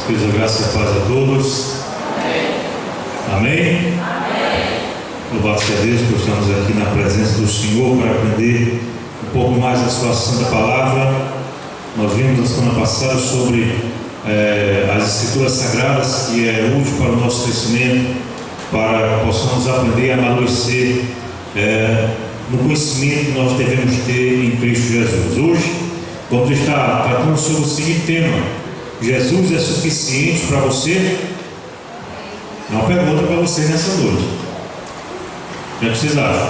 Deus, a graça e a paz a todos. Amém? Louvado seja Deus por estarmos aqui na presença do Senhor para aprender um pouco mais da sua santa palavra. Nós vimos na semana passada sobre as Escrituras Sagradas, que é útil para o nosso crescimento, para que possamos aprender a amadurecer no conhecimento que nós devemos ter em Cristo Jesus. Hoje vamos estar tratando sobre o seguinte tema: Jesus é suficiente para você? É uma pergunta para você nessa noite. O que vocês acham?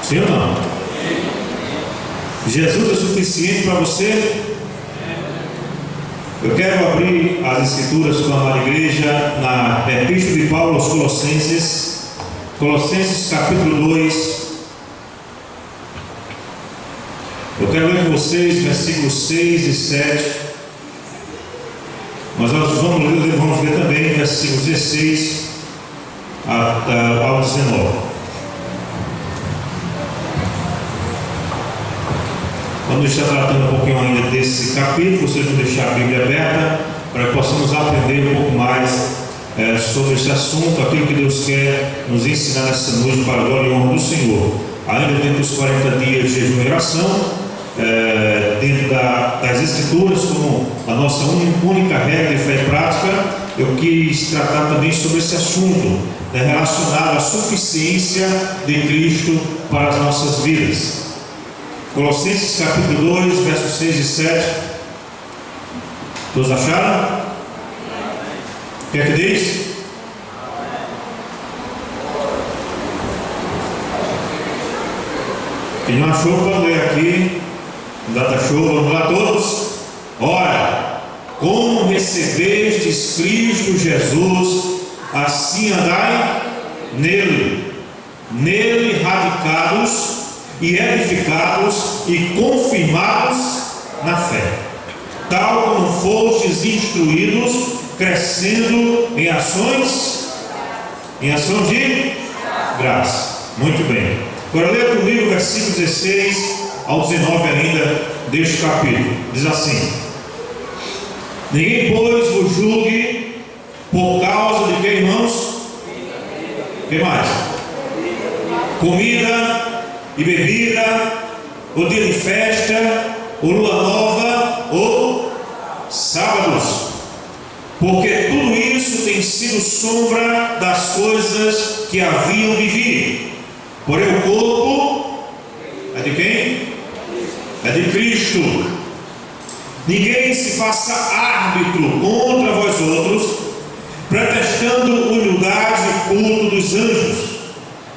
Sim ou não? Jesus é suficiente para você? Eu quero abrir as Escrituras com a amada igreja na Epístola de Paulo aos Colossenses, Colossenses capítulo 2. Eu quero ler com vocês versículos 6 e 7. Mas nós vamos ler também versículos 16 ao 19. Vamos estar tratando um pouquinho ainda desse capítulo. Vocês vão deixar a Bíblia aberta para que possamos aprender um pouco mais sobre esse assunto, aquilo que Deus quer nos ensinar nessa noite para a glória e honra do Senhor. Ainda dentro dos 40 dias de jejum e oração, dentro das Escrituras, como a nossa única regra de fé e prática, eu quis tratar também sobre esse assunto, relacionado à suficiência de Cristo para as nossas vidas. Colossenses capítulo 2, versos 6 e 7. Todos acharam? O que é que diz? Quem não achou, pode ler aqui. Data show, vamos lá todos. Ora, como recebestes Cristo Jesus, assim andai nele radicados e edificados e confirmados na fé, tal como fostes instruídos, crescendo em ações de graça. Muito bem. Agora leia comigo o versículo 16 ao 19 ainda deste capítulo. Diz assim: ninguém, pois, vos julgue por causa de que, irmãos? O que mais? Comida e bebida, ou dia de festa, ou lua nova, ou sábados, porque tudo isso tem sido sombra das coisas que haviam de vir. Porém o corpo é de quem? É de Cristo. Ninguém se faça árbitro contra vós outros, pretextando humildade e culto dos anjos,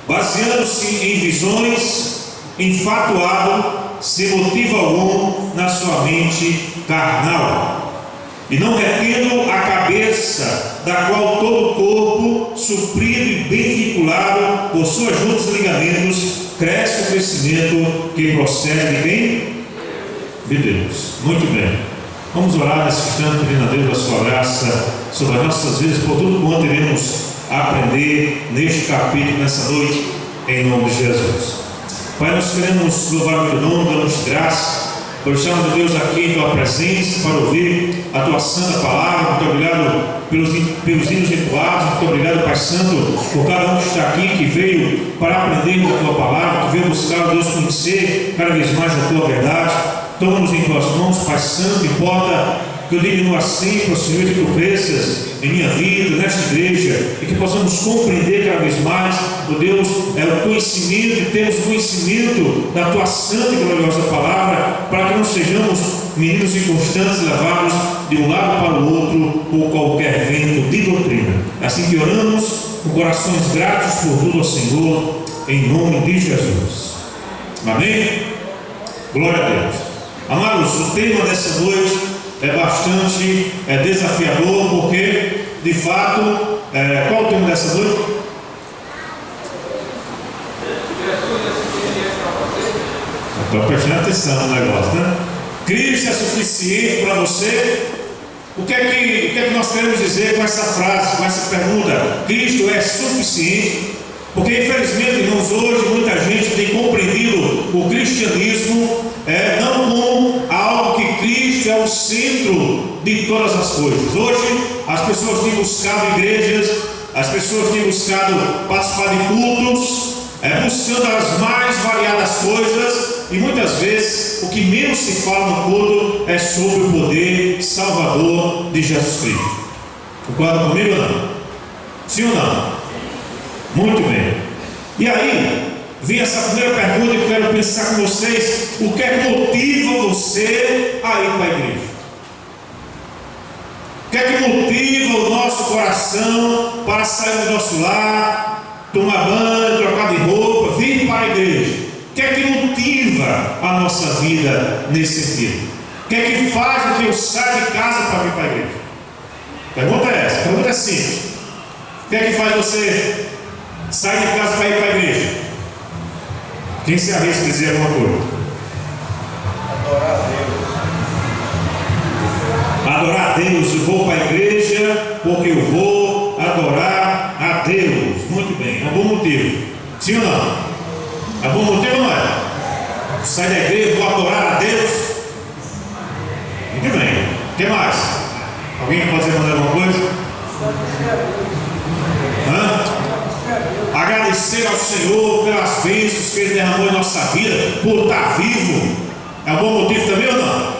baseando-se em visões, enfatuado, sem motivo algum na sua mente carnal, e não retendo a cabeça, da qual todo o corpo, suprido e bem vinculado por suas juntas e ligamentos, cresce o crescimento que procede de quem? De Deus. Muito bem. Vamos orar nesse instante, pedindo a Deus a sua graça sobre as nossas vidas, por tudo quanto iremos aprender neste capítulo, nessa noite, em nome de Jesus. Pai, nós queremos louvar o teu nome, damos graça por estarmos, Deus, aqui em tua presença para ouvir a tua santa palavra. Muito obrigado pelos hinos entoados. Muito obrigado, Pai Santo, por cada um que está aqui, que veio para aprender da tua palavra, que veio buscar, Deus, conhecer cada vez mais a tua verdade. Toma-nos em tuas mãos, Pai Santo, importa que eu diminua sempre, Senhor, que tu cresças em minha vida, nesta igreja, e que possamos compreender cada vez mais, ó Deus, o conhecimento, e termos conhecimento da tua santa e gloriosa palavra, para que não sejamos meninos inconstantes, levados de um lado para o outro por qualquer vento de doutrina. Assim que oramos, com corações gratos por tudo ao Senhor, em nome de Jesus. Amém? Glória a Deus. Amados, o tema dessa noite é bastante desafiador, porque, de fato, qual é o tema dessa noite? Estou prestando atenção no negócio, né? Cristo é suficiente para você? O que é que nós queremos dizer com essa frase, com essa pergunta? Cristo é suficiente? Porque, infelizmente, irmãos, hoje muita gente tem compreendido o cristianismo não como algo que Cristo é o centro de de todas as coisas. Hoje, as pessoas têm buscado igrejas, as pessoas têm buscado participar de cultos, buscando as mais variadas coisas, e muitas vezes o que menos se fala no culto é sobre o poder salvador de Jesus Cristo. Concorda comigo ou não? Sim ou não? Muito bem. E aí, vem essa primeira pergunta que eu quero pensar com vocês: o que é que motiva você a ir para a igreja? O que é que motiva o nosso coração para sair do nosso lar, tomar banho, trocar de roupa, vir para a igreja? O que é que motiva a nossa vida nesse sentido? O que é que faz com que eu saia de casa para vir para a igreja? Pergunta é essa, pergunta é simples. O que é que faz você sair de casa para ir para a igreja? Quem se arrisca a dizer alguma coisa? Adorar a Deus. Adorar a Deus. Eu vou para a igreja porque eu vou adorar a Deus. Muito bem, é um bom motivo. Sim ou não? É bom motivo ou não é? Sai da igreja, vou adorar a Deus. Muito bem. O que mais? Alguém pode dizer mais alguma coisa? Agradecer ao Senhor pelas bênçãos que Ele derramou em nossa vida, por estar vivo. É um bom motivo também ou não?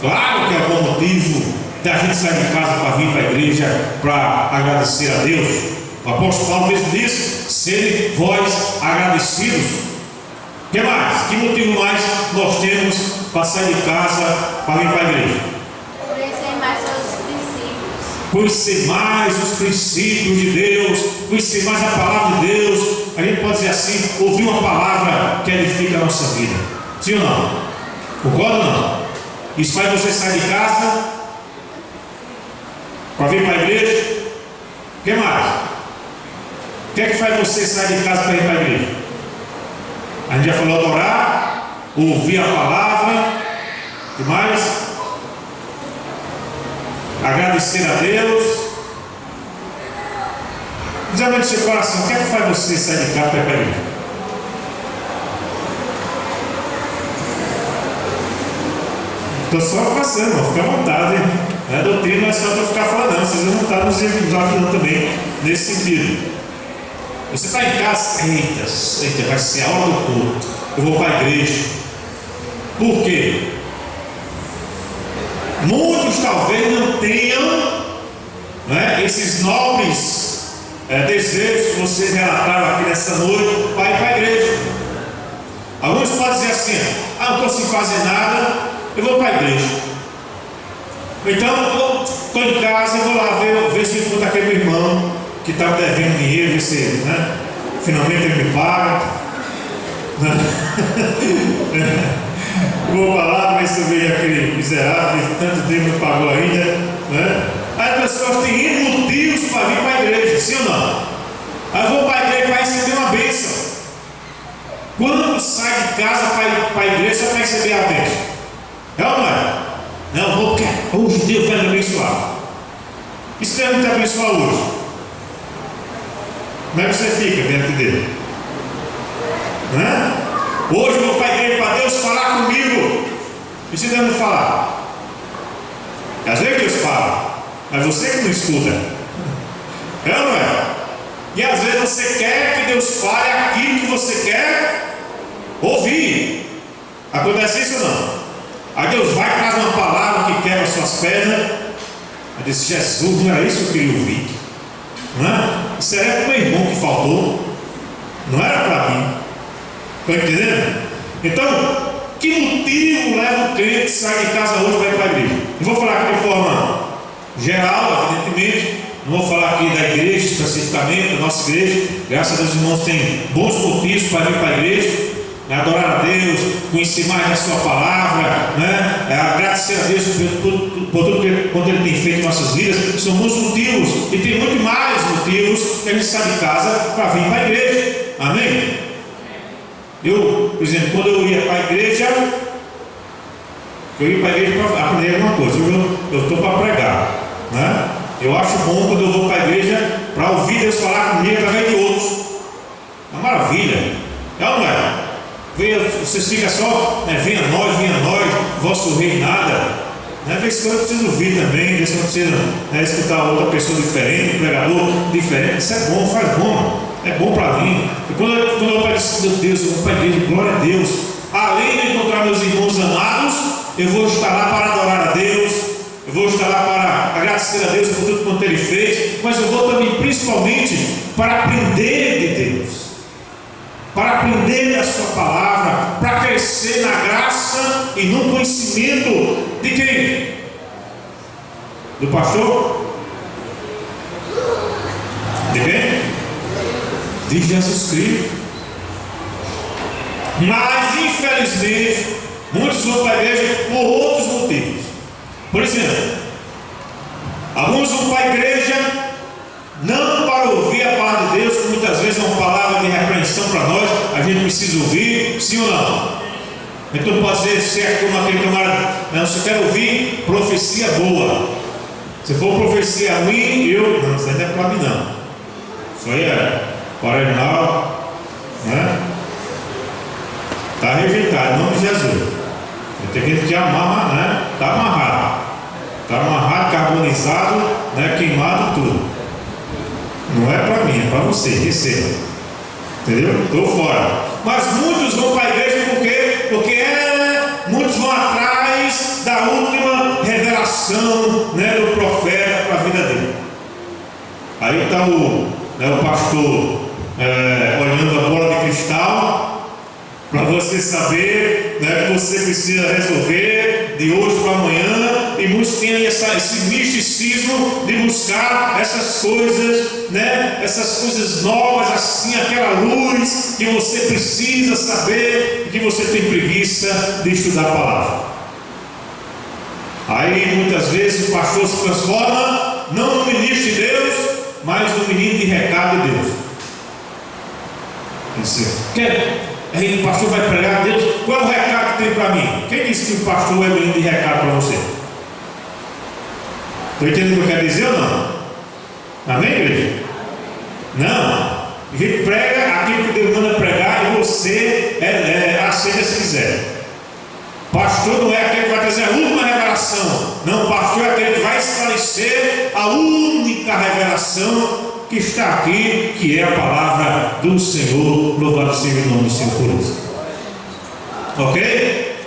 Claro que é um bom motivo da gente sair de casa para vir para a igreja para agradecer a Deus. O apóstolo Paulo mesmo disse: serem vós agradecidos. O que mais? Que motivo mais nós temos para sair de casa para vir para a igreja? Conhecer mais os princípios de Deus, conhecer mais a palavra de Deus. A gente pode dizer assim: ouvir uma palavra que edifica a nossa vida. Sim ou não? Concorda ou não? Isso faz você sair de casa para vir para a igreja. O que mais? O que é que faz você sair de casa para ir para a igreja? A gente já falou: adorar, ouvir a palavra. O que mais? Agradecer a Deus. Diz no seu coração: o que é que faz você sair de casa para ir para a igreja? Estou só passando, fica à vontade. Não é doutrina, não é só para ficar falando, não. Vocês vão estar nos episódios também, nesse sentido. Você está em casa: eita, vai ser a hora do culto, eu vou para a igreja. Por quê? Muitos talvez não tenham, esses nobres desejos que vocês relataram aqui nessa noite para ir para a igreja. Alguns podem dizer assim: não estou sem fazer nada, eu vou para a igreja. Então, estou em casa e vou lá ver se encontro aquele meu irmão que estava devendo dinheiro, ver se finalmente ele me paga. Vou para lá, ver se eu vejo aquele miserável que tanto tempo não pagou ainda. As pessoas têm N motivos para vir para a igreja, sim ou não? Eu vou para a igreja para receber uma bênção. Quando sai de casa para a igreja só para receber a bênção? É ou não é? Não, vou porque hoje Deus vai me abençoar. E se Deus não te abençoar hoje, como é que você fica dentro dele? Hoje eu vou para a igreja para Deus falar comigo. E se Deus não falar? Às vezes Deus fala, mas você que não escuta. É ou não é? E às vezes você quer que Deus fale aquilo que você quer ouvir. Acontece isso ou não? Aí Deus vai e traz uma palavra que quebra as suas pernas. Aí diz: Jesus, não era isso que eu queria ouvir. Isso era para o meu irmão que faltou, não era para mim. Estão entendendo? Então, que motivo leva o crente a sair de casa hoje para ir para a igreja? Não vou falar aqui de forma geral, evidentemente. Não vou falar aqui da igreja especificamente, da nossa igreja. Graças a Deus, os irmãos têm bons motivos para vir para a igreja. Adorar a Deus, conhecer mais da sua palavra, agradecer a Deus por tudo que Ele tem feito em nossas vidas. São muitos motivos, e tem muito mais motivos que a gente sai de casa para vir para a igreja. Amém? Eu, por exemplo, quando eu ia para a igreja, para aprender alguma coisa. Eu estou para pregar, Eu acho bom quando eu vou para a igreja para ouvir Deus falar comigo através de outros. É uma maravilha. É ou não é? Vocês ficam só, venha nós, vosso rei nada. Às vezes eu preciso ouvir também, às vezes eu preciso escutar outra pessoa diferente, um pregador diferente. Isso é bom, faz bom, é bom para mim. E quando eu apareço, meu Deus, eu vou para a igreja, glória a Deus. Além de encontrar meus irmãos amados, eu vou estar lá para adorar a Deus, eu vou estar lá para agradecer a Deus por tudo quanto Ele fez, mas eu vou também principalmente para aprender de Deus, para aprender da Sua palavra, para crescer na graça e no conhecimento de quem? Do pastor? De quem? De Jesus Cristo. Mas infelizmente muitos vão para a igreja por outros motivos. Por exemplo, alguns vão para a igreja não para ouvir a palavra de Deus, que muitas vezes é uma palavra de repreensão para nós, a gente precisa ouvir, sim ou não? Então pode ser como aquele camarada, não, você quer ouvir profecia boa. Se for profecia ruim, não, isso aí não é para mim não. Isso aí é original, né? Está rejeitado, em nome de Jesus. Tem gente que amarra, né? Está amarrado. Está amarrado, carbonizado, né? Queimado, tudo. Não é para mim, é para você, receba. Entendeu? Estou fora. Mas muitos vão para a igreja porque muitos vão atrás da última revelação, né, do profeta para a vida dele. Aí está o pastor olhando a bola de cristal para você saber, né, que você precisa resolver de hoje para amanhã, e muitos têm esse misticismo de buscar essas coisas, né, essas coisas novas, assim, aquela luz que você precisa saber e que você tem preguiça de estudar a palavra. Aí muitas vezes o pastor se transforma não no ministro de Deus, mas no menino de recado de Deus. Aí o pastor vai pregar a Deus, qual é o recado que tem para mim? Quem disse que o pastor é menino de recado para você? Estou entendendo o que eu quero dizer ou não? Amém, igreja? Não. A gente prega aquilo que Deus manda pregar e você aceita se quiser. Pastor não é aquele que vai trazer a última revelação. Não, pastor é aquele que vai esclarecer a única revelação que está aqui, que é a palavra do Senhor. Louvado seja o nome do Senhor por isso. Ok?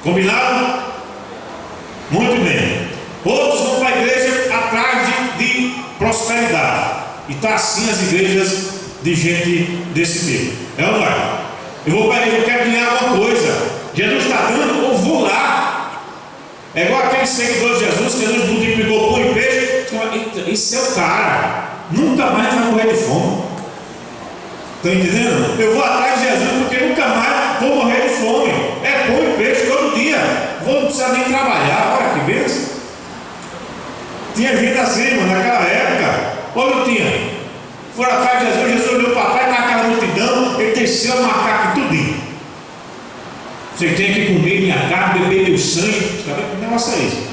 Combinado? Muito bem. Outros vão para a igreja atrás de prosperidade. E está assim as igrejas de gente desse tipo. É ou não é? Eu vou para a igreja, eu quero ganhar alguma coisa. Jesus está dando, eu vou lá. É igual aquele seguidor de Jesus, que Jesus multiplicou pão e peixe. Esse é o cara. Nunca mais vai morrer de fome. Estão entendendo? Eu vou atrás de Jesus porque nunca mais vou morrer de fome. É pão e peixe todo dia. Não precisar nem trabalhar. Olha que bênção. Tinha gente assim, mano, naquela época. Ou não tinha? Foram atrás de Jesus, Jesus olhou para trás, está aquela multidão, ele desceu a macaco e tudinho. Você tem que comer minha carne, beber meu sangue. Sabe que negócio é isso?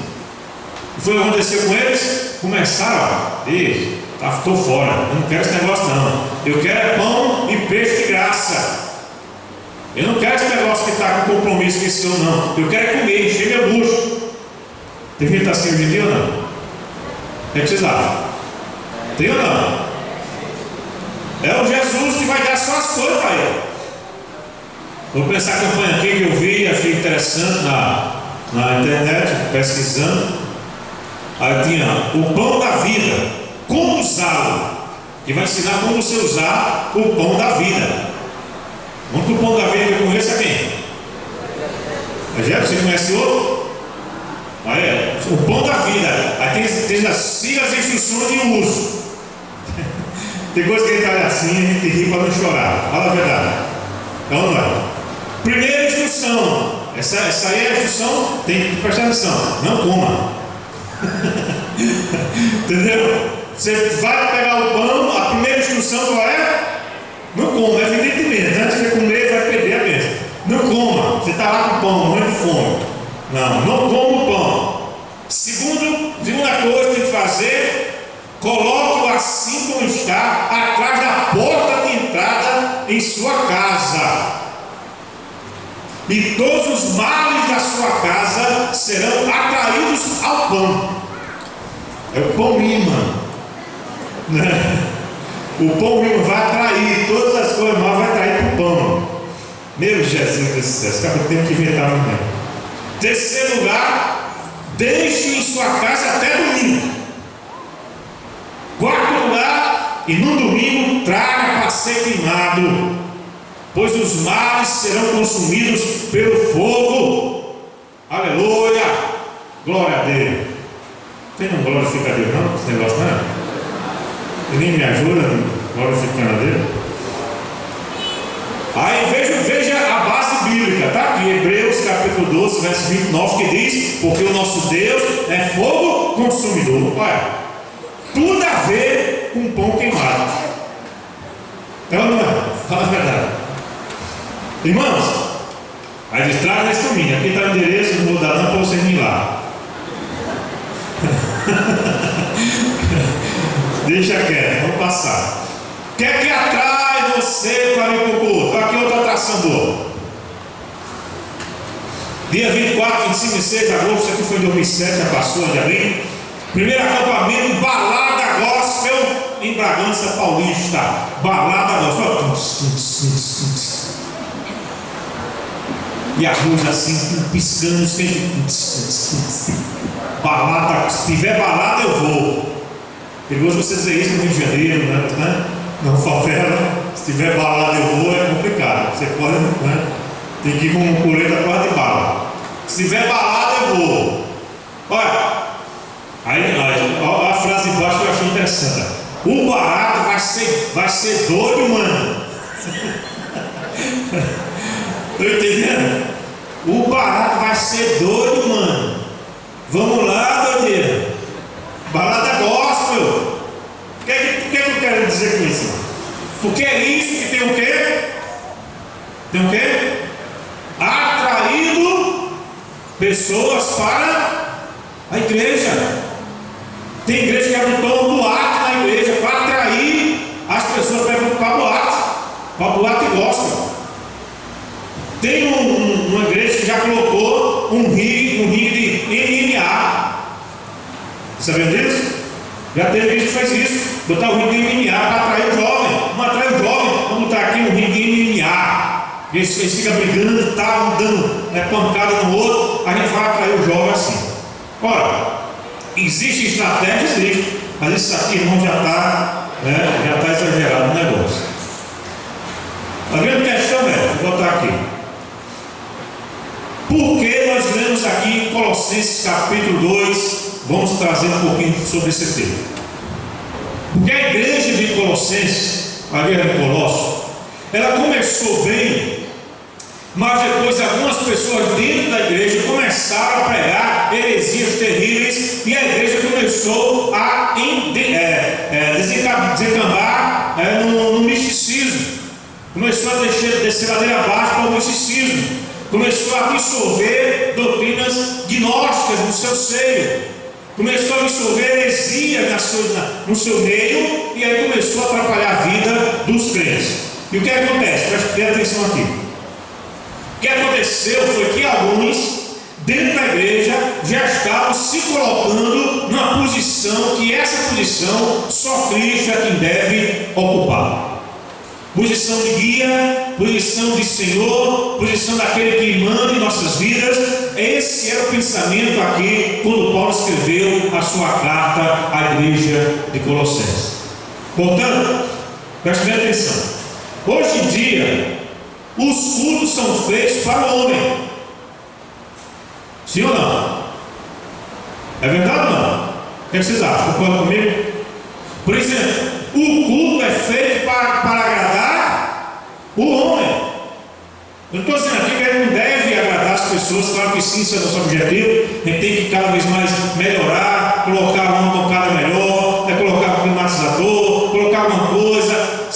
E foi o que aconteceu com eles? Começaram, estou fora, eu não quero esse negócio não. Eu quero pão e peixe de graça. Eu não quero esse negócio que está com compromisso com esse senhor, não. Eu quero comer, encher meu bucho. Tem gente assim hoje em dia ou não? O que vocês acham? Tem ou não? É o Jesus que vai dar só as coisas para ele. Vou pensar a campanha aqui que eu vi, achei interessante na internet, pesquisando. Aí tinha o pão da vida, como usá-lo, que vai ensinar como você usar o pão da vida. O único pão da vida que eu conheço é quem? Você conhece outro? Aí o pão da vida. Aí tem as instruções de uso. Tem coisa que a gente olha assim, a gente ri para não chorar. Fala a verdade. Então não é. Primeira instrução. Essa aí é a instrução, tem que prestar atenção. Não coma. Entendeu? Você vai pegar o pão, a primeira instrução qual é? Não coma, evidentemente. Antes de comer, vai perder a bênção. Não coma. Você está lá com o pão, morrendo de fome. Não coma o pão. Segunda coisa que tem que fazer, coloque-o assim como está, atrás da porta de entrada em sua casa. e todos os males da sua casa serão atraídos ao pão. É o pão imã, né? O pão imã vai atrair todas as coisas mal, vai atrair para o pão. Meu Jesus do céu, esse cara tem que inventar um tempo. Terceiro lugar, deixe em sua casa até domingo. Quarto lugar, e no domingo traga para ser queimado, pois os males serão consumidos pelo fogo. Aleluia, glória a Deus. Tem um glorifica a Deus não? Esse negócio não é? E nem me ajuda glorificando a Deus. Aí veja a base bíblica, tá aqui, Hebreus capítulo 12, verso 29, que diz: porque o nosso Deus é fogo consumidor. Olha, tudo a ver com pão queimado. Então não é? Fala a verdade. Irmãos, aí diz: traga nesse domingo, aqui está o endereço, não vou dar não para vocês ir lá. Deixa quieto, vamos passar. O que é que atrai você para ir para o culto? Aqui outra atração boa. Dia 24, 25 e 26 de agosto, isso aqui foi em 2007, já passou, de abril. Primeiro acampamento, balada gospel em Bragança Paulista. Balada gospel. E a luz assim, piscando, balada. Se tiver balada, eu vou. Perigoso você dizer isso no Rio de Janeiro, né? Não favela. Se tiver balada, eu vou, é complicado. Você pode, né? Tem que ir com um colete à prova de bala. Se tiver balada, eu vou. Olha. Aí, a frase embaixo que eu achei interessante. O barato vai ser doido, mano. Estou entendendo? O barato vai ser doido, mano. Vamos lá, doideira. Balada gospel. O que eu quero dizer com isso? Porque é isso que tem o quê? Tem o quê? Atraído pessoas para a igreja. Tem igreja que adotou um boate na igreja para atrair as pessoas para boate. Para boate gospel. Tem uma igreja que já colocou um ringue de MMA. Sabendo disso? Já teve gente que fez isso. Botar o ringue de MMA para atrair o jovem. Vamos atrair o jovem. Vamos botar aqui um ringue de MMA. Eles ficam brigando e tal, dando pancada no outro. A gente vai atrair o jovem assim. Ora, existe estratégia, existe. Mas isso aqui, irmão, já está exagerado no negócio. A grande questão é, vou botar aqui. Por que nós lemos aqui em Colossenses capítulo 2? Vamos trazer um pouquinho sobre esse tema. Porque a igreja de Colossenses, a igreja de Colossos, ela começou bem, mas depois algumas pessoas dentro da igreja começaram a pregar heresias terríveis e a igreja começou a descambar no misticismo. Começou a descer ladeira abaixo para o misticismo. Começou a absorver doutrinas gnósticas no seu seio. Começou a absorver heresia no seu meio. E aí começou a atrapalhar a vida dos crentes. E o que acontece? Preste atenção aqui. O que aconteceu foi que alguns dentro da igreja já estavam se colocando numa posição que essa posição só Cristo é quem deve ocupar. Posição de guia, posição de Senhor, posição daquele que manda em nossas vidas. Esse era o pensamento aqui quando Paulo escreveu a sua carta à igreja de Colossenses. Portanto, preste bem atenção. Hoje em dia, os cultos são feitos para o homem. Sim ou não? É verdade ou não? O que vocês acham? Concordam comigo? Por exemplo, o culto é feito para agradar o homem. Eu não estou dizendo aqui que ele não deve agradar as pessoas, claro que sim, isso é nosso objetivo. A gente tem que cada vez mais melhorar, colocar uma tocada melhor, colocar um climatizador, colocar alguma coisa,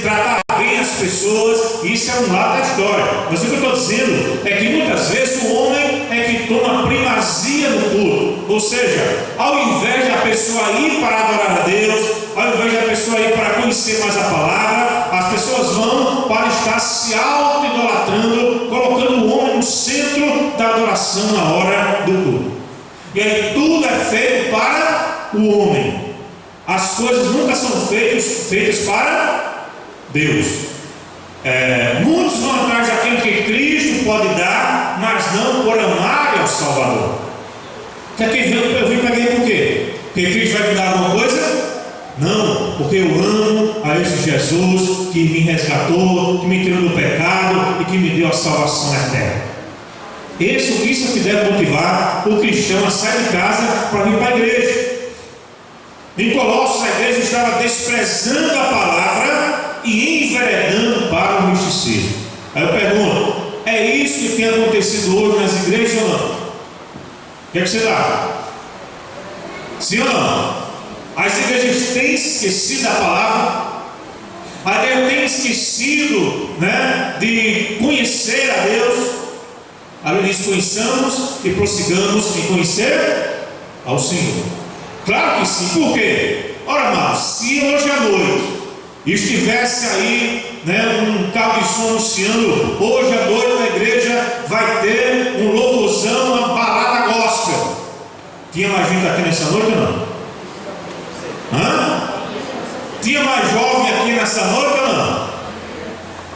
tratar bem as pessoas. Isso é um lado da história. Mas o que eu estou dizendo é que muitas vezes o homem é que toma primazia no culto. Ou seja, ao invés de a pessoa ir para adorar a Deus, ao invés de a pessoa ir para conhecer mais a palavra, as pessoas vão para estar se auto-idolatrando, colocando o homem no oração na hora do culto. E aí tudo é feito para o homem. As coisas nunca são feitas para Deus. Muitos vão atrás daquilo que Cristo pode dar, mas não por amar ao Salvador. Eu vim para aqui por quê? Porque Cristo vai me dar alguma coisa? Não, porque eu amo a esse Jesus que me resgatou, que me tirou do pecado e que me deu a salvação eterna. Isso que deve motivar o cristão a sair de casa para vir para a igreja. Em Colossos, a igreja estava desprezando a palavra e enveredando para o misticismo. Aí eu pergunto: é isso que tem acontecido hoje nas igrejas ou não? O que é que você dá? Sim ou não? As igrejas têm se esquecido da palavra, a igreja tem esquecido, de conhecer a Deus. A Bíblia diz: conheçamos e prossigamos em conhecer ao Senhor. Claro que sim. Por quê? Ora, amados, se hoje à noite estivesse aí um carro de som anunciando: hoje à noite na igreja vai ter um louvorzão, uma balada gospel, tinha mais gente aqui nessa noite ou não? Tinha mais jovem aqui nessa noite ou não?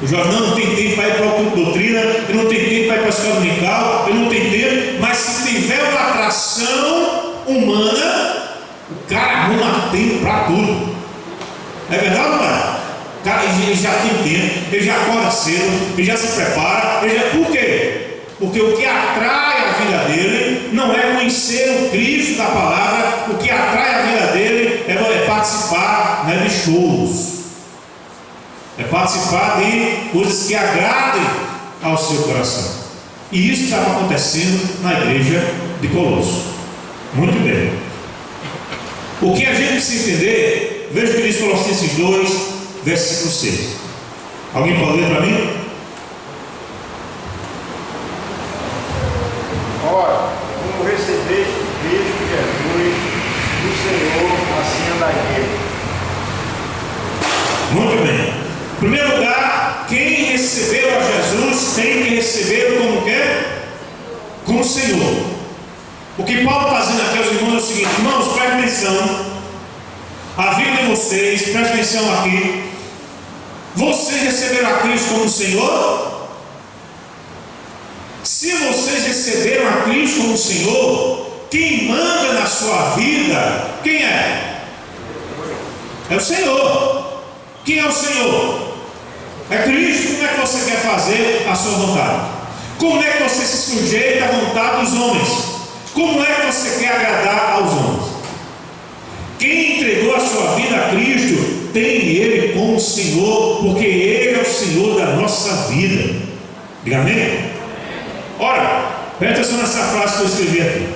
O jovem não tem tempo para ir para a doutrina, ele não tem tempo para ir para a escola dominical, ele não tem tempo, mas se tiver uma atração humana, o cara arruma tempo para tudo. É verdade ou não é? O cara ele já tem tempo, ele já acorda cedo, ele já se prepara, por quê? Porque o que atrai a vida dele não é conhecer o Cristo da palavra, o que atrai a vida dele é participar de shows, é participar de coisas que agradem ao seu coração. E isso estava acontecendo na igreja de Colossos. Muito bem. O que a gente precisa entender, veja o que diz Colossenses 2, versículo 6. Alguém pode ler para mim? Ora, como recebeste Cristo Jesus do Senhor, assim andai nele. Muito bem. Em primeiro lugar, quem recebeu a Jesus tem que recebê-lo como quê? Como Senhor. O que Paulo está dizendo aqui aos irmãos é o seguinte: irmãos, prestem atenção. A vida de vocês, prestem atenção aqui. Vocês receberam a Cristo como Senhor? Se vocês receberam a Cristo como Senhor, quem manda na sua vida, quem é? É o Senhor. Quem é o Senhor? É Cristo. Como é que você quer fazer a sua vontade? Como é que você se sujeita à vontade dos homens? Como é que você quer agradar aos homens? Quem entregou a sua vida a Cristo tem Ele como Senhor, porque Ele é o Senhor da nossa vida. Diga amém? Ora, presta atenção nessa frase que eu escrevi aqui.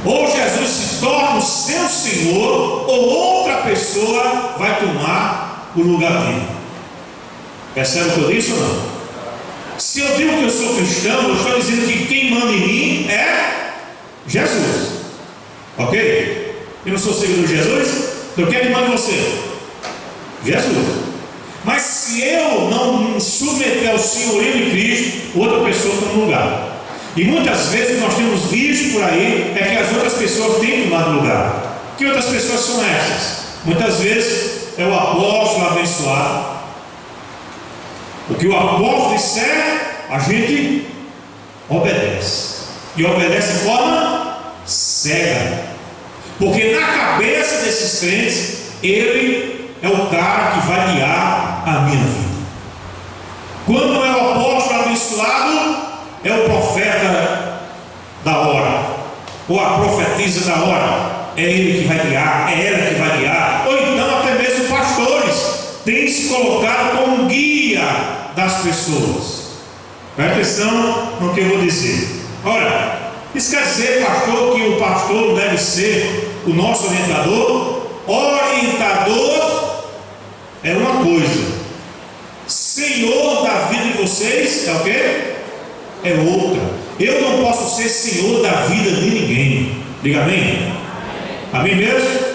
Ou Jesus se torna o seu Senhor, ou outra pessoa vai tomar o lugar dele. Percebe o que eu disse ou não? Se eu digo que eu sou cristão, eu estou dizendo que quem manda em mim é Jesus. Ok? Eu não sou seguidor de Jesus? Então quem é que manda em você? Jesus. Mas se eu não me submeter ao senhorio de Cristo, outra pessoa toma no lugar. E muitas vezes nós temos visto por aí é que as outras pessoas têm tomado lugar. Que outras pessoas são essas? Muitas vezes é o apóstolo abençoado. O que o apóstolo disser, a gente obedece. E obedece de forma cega. Porque na cabeça desses crentes, ele é o cara que vai guiar a minha vida. Quando é o apóstolo abençoado, é o profeta da hora, ou a profetisa da hora. É ele que vai guiar, é ela que vai guiar. Ou então até mesmo pastores têm se colocado como guia das pessoas. Presta atenção no que eu vou dizer. Ora, isso quer dizer, pastor, que o pastor deve ser o nosso orientador? Orientador é uma coisa, Senhor da vida de vocês é o quê? É outra. Eu não posso ser Senhor da vida de ninguém. Diga amém? Amém mesmo?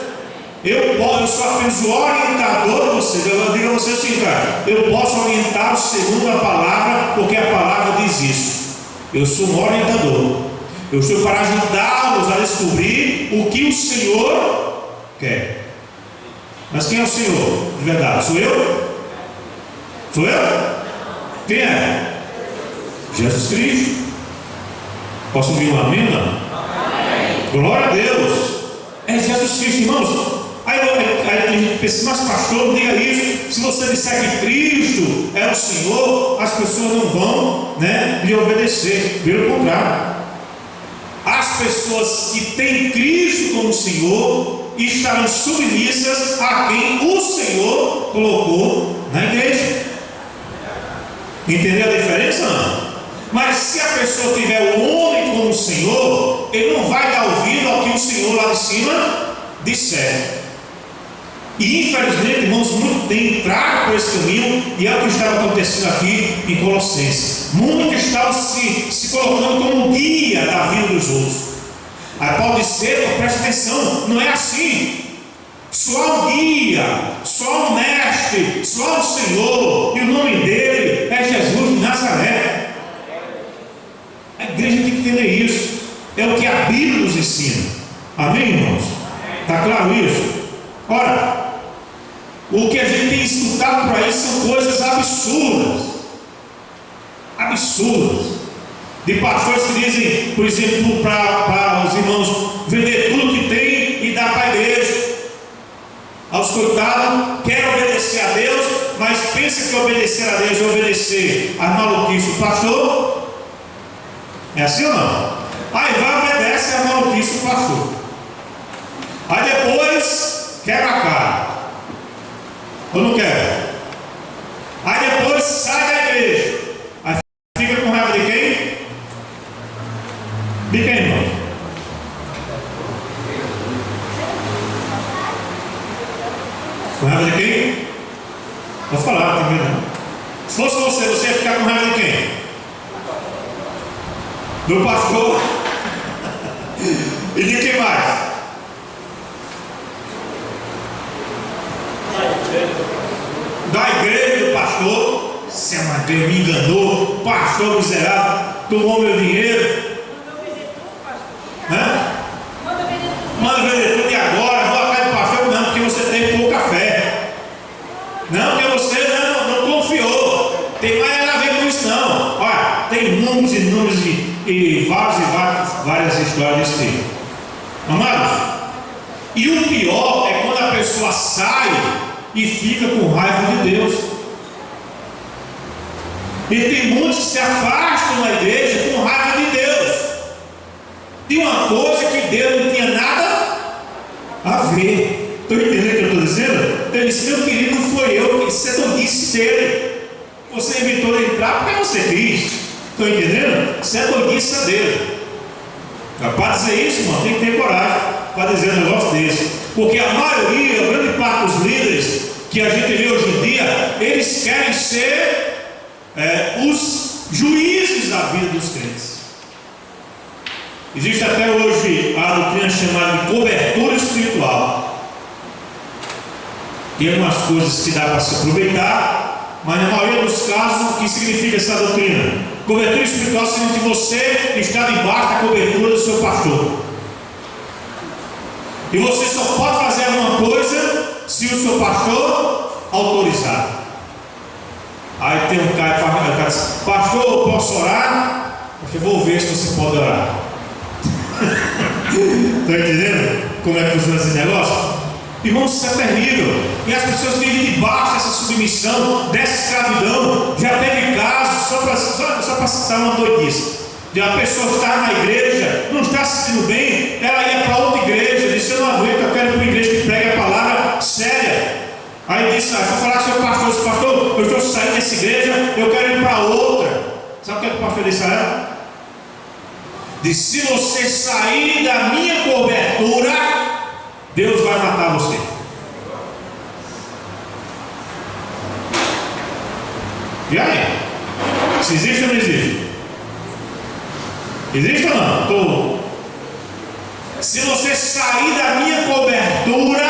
Eu sou apenas o orientador de vocês. Eu digo a vocês assim, cara, eu posso orientá-los segundo a palavra, porque a palavra diz isso. Eu sou um orientador. Eu estou para ajudá-los a descobrir o que o Senhor quer. Mas quem é o Senhor de verdade? Sou eu? Sou eu? Quem é? Jesus Cristo. Posso ouvir um amém? Não? Glória a Deus. É Jesus Cristo, irmãos. Aí a gente pensa, mas pastor, não diga isso. Se você disser que Cristo é o Senhor, as pessoas não vão, lhe obedecer. Pelo contrário, as pessoas que têm Cristo como Senhor estarão submissas a quem o Senhor colocou na igreja. Entendeu a diferença? Não? Mas se a pessoa tiver o homem como Senhor, ele não vai dar ouvido ao que o Senhor lá de cima disser. E infelizmente, irmãos, muitos têm entrado por esse caminho, e é o que estava acontecendo aqui em Colossenses. Muitos estavam se colocando como guia da vida dos outros. Aí Paulo dizer, preste atenção, não é assim. Só há um guia, só há um mestre, só há um Senhor, e o nome dele é Jesus de Nazaré. A igreja tem que entender isso. É o que a Bíblia nos ensina. Amém, irmãos? Está claro isso? Ora, o que a gente tem escutado por aí são coisas absurdas. Absurdas. De pastores que dizem, por exemplo, para os irmãos vender tudo que tem e dar para a igreja. Aos coitados, querem obedecer a Deus, mas pensa que obedecer a Deus é obedecer a maluquice do pastor. É assim ou não? Aí vai obedecer a maluquice do pastor. Aí depois quebra a cara. Ou não quer? Aí depois sai da igreja. Aí fica com raiva de quem? De quem, irmão? Com raiva de quem? Vou falar também, não. Se fosse você ia ficar com raiva de quem? Do pastor. E de quem mais? Da igreja, do pastor. Se a madeira me enganou, pastor miserável, tomou meu dinheiro. Manda vender tudo e agora vou atrás do pastor. Não, porque você tem pouca fé. Não, porque você não confiou. Tem mais nada a ver com isso, não. Olha, tem números e números e várias histórias desse tipo. Amados? E o pior é quando a pessoa sai e fica com raiva de Deus. E tem muitos que se afastam da igreja com raiva de Deus, de uma coisa que Deus não tinha nada a ver. Estou entendendo o que eu estou dizendo? Ele disse, meu querido, não foi eu, isso é doidice dele. Você inventou de entrar porque você quis. Estou entendendo? Isso é doidice dele. Para dizer isso, irmão, tem que ter coragem para dizer um negócio desse. Porque a maioria, a grande parte dos líderes que a gente vê hoje em dia, eles querem ser os juízes da vida dos crentes. Existe até hoje a doutrina chamada de cobertura espiritual. Tem algumas coisas que dá para se aproveitar, mas na maioria dos casos, o que significa essa doutrina? Cobertura espiritual significa que você está debaixo da cobertura do seu pastor. E você só pode fazer alguma coisa se o seu pastor autorizar. Aí tem um cara que diz, pastor, posso orar? Eu vou ver se você pode orar. Está entendendo como é que funciona esse negócio? Irmãos, isso é terrível. E as pessoas vivem debaixo dessa submissão, dessa escravidão. Já teve casos, só para citar uma doidice, de uma pessoa estar na igreja, não está se sentindo bem, ela ia para outra igreja, disse, eu não aguento, eu quero ir para uma igreja que pregue a palavra séria. Aí disse, vou falar com o seu pastor, disse, pastor, eu estou saindo dessa igreja, eu quero ir para outra. Sabe o que o pastor disse a ela? Disse, se você sair da minha cobertura, Deus vai matar você. E aí? Se existe ou não existe? Existe ou não? Se você sair da minha cobertura,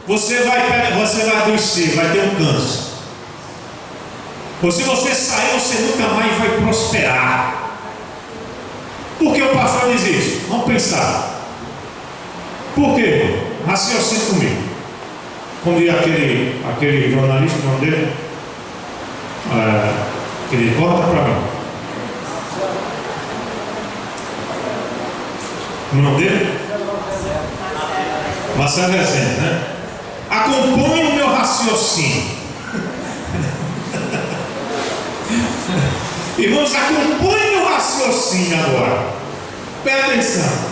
você vai adoecer, vai ter um câncer. Ou se você sair, você nunca mais vai prosperar. Por que o pastor diz isso? Vamos pensar. Por quê? Raciocínio comigo. Como diz aquele jornalista, o nome dele, que ele conta para mim. O nome dele? Marcelo Rezende, né? Acompanhe o meu raciocínio. Irmãos, acompanhe o raciocínio agora. Presta atenção.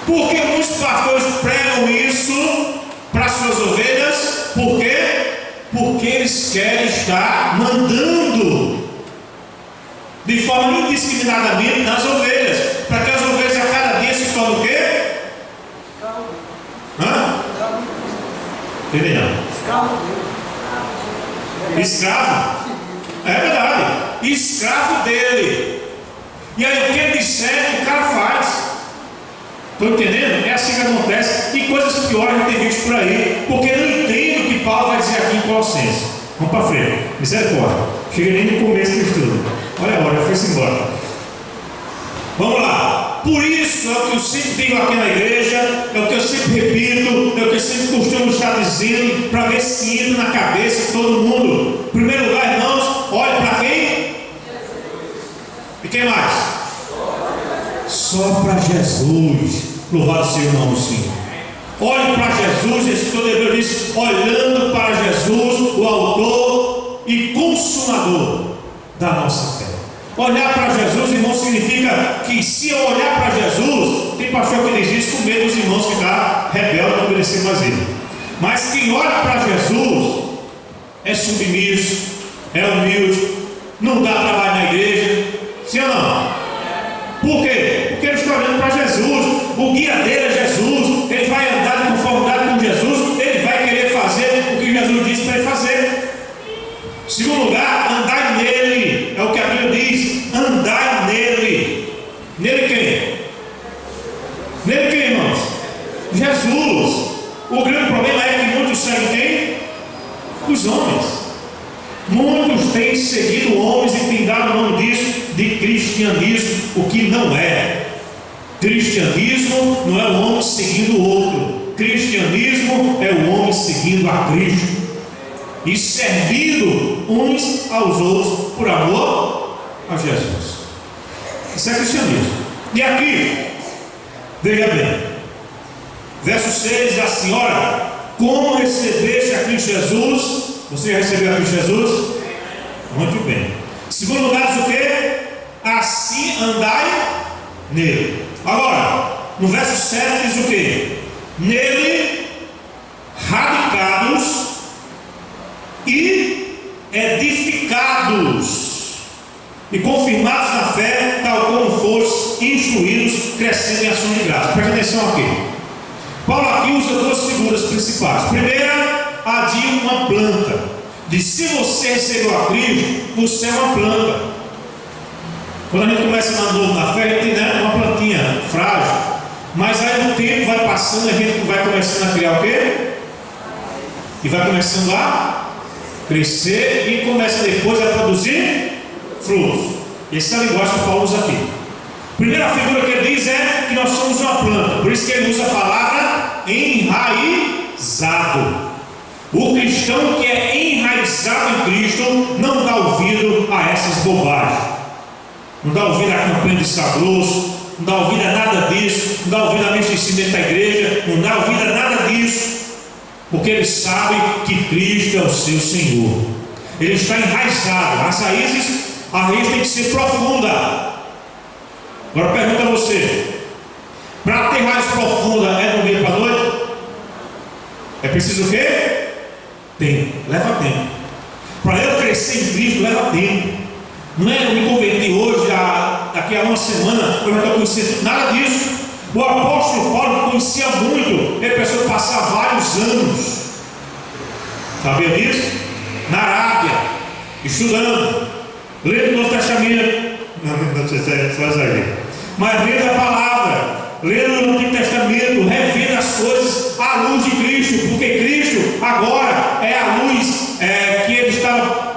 Porque muitos pastores pregam isso para as suas ovelhas. Por quê? Porque eles querem estar mandando de forma indiscriminadamente nas ovelhas, para que as ovelhas a cada dia se tornem o quê? Entendeu? Escravo. É verdade. Escravo dele. E aí o que ele disser, o cara faz. Estou entendendo? É assim que acontece. E coisas piores a gente tem visto por aí, porque não entendo o que Paulo vai dizer aqui em Colossenses. Vamos para frente. Misericórdia. Cheguei nem no começo do estudo. Olha a hora, foi-se embora. Vamos lá. Por isso é o que eu sempre digo aqui na igreja, é o que eu sempre repito, é o que eu sempre costumo estar dizendo, para ver se entra na cabeça de todo mundo. Em primeiro lugar, irmãos, olhe para quem? E quem mais? Só para Jesus. Louvado seja o nome do Senhor. Olhe para Jesus, esse todo diz, olhando para Jesus, o autor e consumador da nossa fé. Olhar para Jesus, irmão, significa que se eu olhar para Jesus, tem pastor que diz isso com medo dos irmãos ficar rebeldes e não obedecer mais ele. Mas quem olha para Jesus é submisso, é humilde, não dá trabalho na igreja, sim ou não? Por quê? Porque ele está olhando para Jesus, o guia dele é Jesus, ele vai andar de conformidade com Jesus, ele vai querer fazer o que Jesus disse para ele fazer. Segundo lugar, andar nele, é o que a Bíblia diz, andar nele. Nele quem? Nele quem, irmãos? Jesus. O grande problema é que muitos seguem quem? Os homens. Muitos têm seguido homens e têm dado o nome disso de cristianismo, o que não é. Cristianismo não é o homem seguindo o outro. Cristianismo é o homem seguindo a Cristo e servindo uns aos outros por amor a Jesus. Isso é cristianismo. E aqui, veja bem, verso 6 diz assim: ora, como recebeste a Cristo Jesus? Você recebeu a Cristo Jesus? Muito bem. Segundo lugar, diz o quê? Assim andai nele. Agora, no verso 7 diz o quê? Nele radicados e edificados e confirmados na fé, tal como foste instruídos, crescendo em ação de graça. Preste atenção aqui. Paulo aqui usa duas figuras principais. Primeira, a de uma planta. De se você recebeu a Cristo, você é uma planta. Quando a gente começa a andar novo na fé, a gente tem uma plantinha frágil. Mas aí o tempo vai passando, a gente vai começando a criar o quê? E vai começando a crescer e começa depois a produzir frutos. Essa é a linguagem que Paulo usa aqui. Primeira figura que ele diz é que nós somos uma planta. Por isso que ele usa a palavra enraizado. O cristão que é enraizado em Cristo não dá ouvido a essas bobagens. Não dá ouvido a campanha de Sabroso, não dá ouvido a nada disso, não dá ouvido a misticismo da igreja, não dá ouvido a nada disso. Porque ele sabe que Cristo é o seu Senhor. Ele está enraizado. As raízes, a raiz tem que ser profunda. Agora pergunta a você: para ter raiz profunda é do dia para a noite? É preciso o quê? Tempo. Leva tempo. Para eu crescer em Cristo leva tempo. Não é eu me converti hoje, daqui a uma semana eu já estou conhecendo nada disso. O apóstolo Paulo conhecia muito, ele precisou passar vários anos. Sabia disso? Na Arábia, estudando, lendo o Novo Testamento. Mas lendo a palavra, lendo o Antigo Testamento, revendo as coisas à luz de Cristo, porque Cristo agora é a luz que ele estava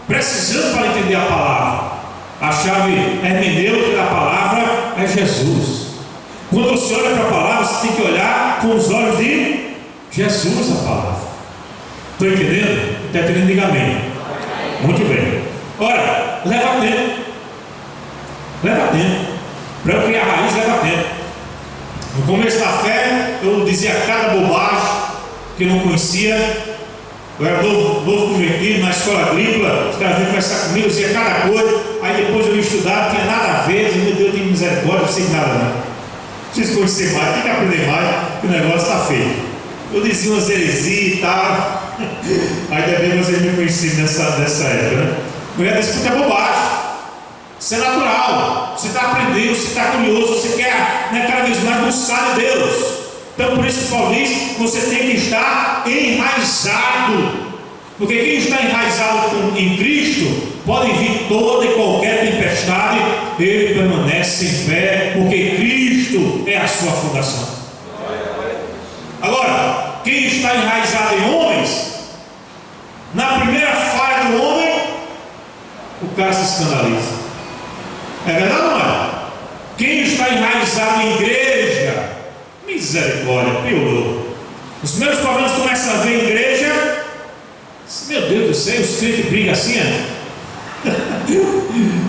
precisando para entender a palavra. A chave hermenêutica da palavra é Jesus. Quando você olha para a palavra, você tem que olhar com os olhos de Jesus a palavra. Estou entendendo? Está entendendo? Diga amém. Muito bem. Ora, leva tempo. Leva tempo. Para eu criar raiz, leva tempo. No começo da fé, eu dizia cada bobagem que eu não conhecia. Eu era novo convertido na escola agrícola. Os caras vinham conversar comigo, eu dizia cada coisa. Aí depois eu ia estudar, não tinha nada a ver. Meu Deus, tem misericórdia, não sei nada não. Preciso conhecer mais, tem que aprender mais, que o negócio está feio. Eu dizia umas heresias e tal. Ainda bem que vocês me conheciam nessa época, né? Mulher disse que é bobagem. Isso é natural. Você está aprendendo, você está curioso, você quer, né, cada vez mais buscar de Deus. Então por isso que Paulo diz, você tem que estar enraizado. Porque quem está enraizado em Cristo, pode vir toda e qualquer tempestade, ele permanece em pé, porque Cristo é a sua fundação. Agora, quem está enraizado em homens, na primeira falha do homem, o cara se escandaliza. É verdade ou não é? Quem está enraizado em igreja, misericórdia, piorou. Os primeiros problemas começam a ver em igreja. Meu Deus do céu, os crentes brigam assim,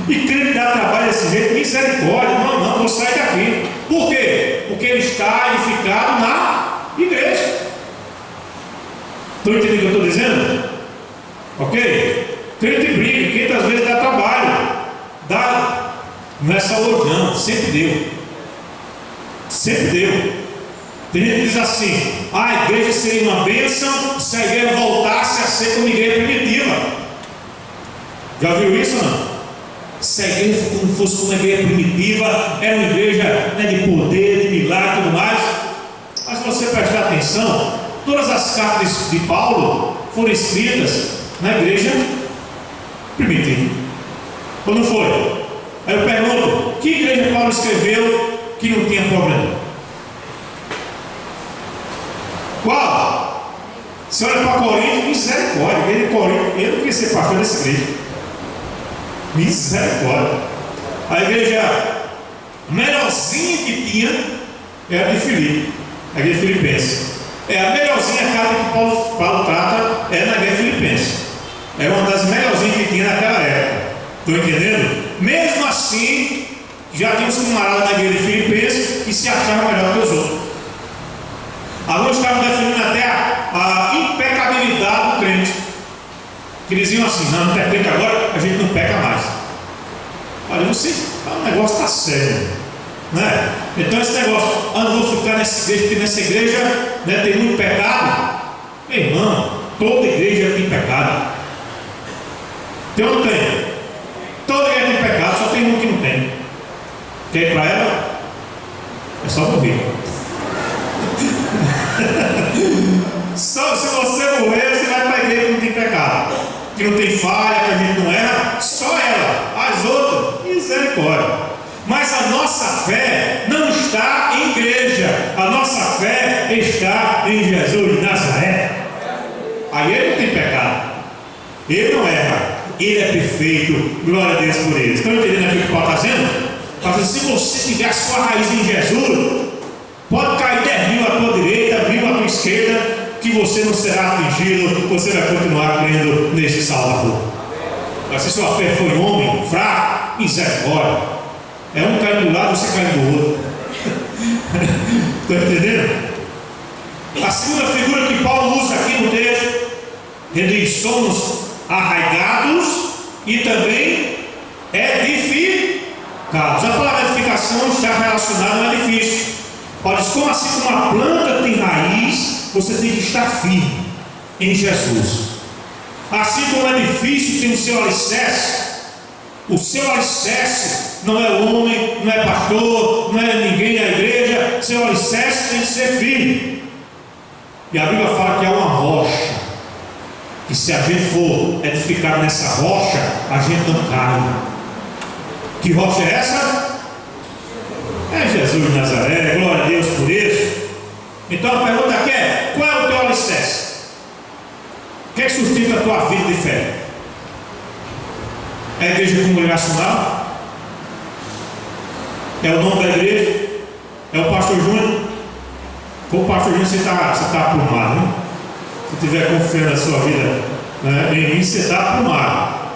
e crente dá trabalho desse jeito, misericórdia, não, vou sair daqui. Por quê? Porque ele está edificado na igreja. Estão entendendo o que eu estou dizendo? Ok? Crente briga, crente às vezes dá trabalho, não é só hoje não, sempre deu. Sempre deu. Tem gente que diz assim: a igreja seria uma bênção se a igreja voltasse a ser como igreja primitiva. Já ouviu isso ou não? Se a igreja fosse como uma igreja primitiva, era uma igreja, né, de poder, de milagre e tudo mais. Mas se você prestar atenção, todas as cartas de Paulo foram escritas na igreja primitiva. Ou não foi? Aí eu pergunto: que igreja Paulo escreveu que não tinha problema? Qual? Você olha para Corinto, misericórdia. A igreja de Corinto, eu não queria ser pastor dessa igreja. Misericórdia. A igreja melhorzinha que tinha era de Filipe, a igreja filipense. A melhorzinha carta que Paulo trata é na igreja filipense. Era uma das melhorzinhas que tinha naquela época. Estão entendendo? Mesmo assim, já tinha uns camaradas na igreja de Filipenses que se achavam melhor que os outros. Alguns estavam definindo até a impecabilidade do crente. Que diziam assim: não tem crente agora, a gente não peca mais. Olha, você, o negócio está sério, né? Então esse negócio, não vou ficar nessa igreja, porque nessa igreja, né, tem muito pecado. Meu irmão, toda igreja tem pecado. Tem ou não tem? Toda igreja tem pecado, só tem um que não tem. Quer ir para ela? É só morrer. Só se você morrer, você vai para a igreja que não tem pecado, que não tem falha, que a gente não erra. Só ela, as outras, misericórdia. Mas a nossa fé não está em igreja, a nossa fé está em Jesus de Nazaré. Aí ele não tem pecado, ele não erra, ele é perfeito. Glória a Deus por ele. Estão entendendo aqui o que Paulo está dizendo? Se você tiver a sua raiz em Jesus, pode cair 10.000 à tua direita, 1.000 à tua esquerda, que você não será atingido, você vai continuar crendo nesse Salvador. Mas se sua fé foi homem, fraco, misericórdia, é um caindo do lado, você cai do outro. Estão entendendo? A segunda figura que Paulo usa aqui no texto, ele diz: somos arraigados e também edificados. A palavra edificação está relacionada ao edifício. Paulo diz: como assim como uma planta tem raiz, você tem que estar firme em Jesus. Assim como o edifício tem o seu alicerce não é homem, não é pastor, não é ninguém na igreja. Seu alicerce tem que ser firme. E a Bíblia fala que é uma rocha, que se a gente for edificado nessa rocha, a gente não cai. Que rocha é essa? É Jesus de Nazaré. Glória a Deus por isso. Então a pergunta aqui é: qual é o teu alicerce? O que é que sustenta a tua vida de fé? É a igreja congregacional? É o nome da igreja? É o pastor Júnior? Com o pastor Júnior você está aprumado, né? Se tiver confiando na sua vida, né, em mim, você está aprumado.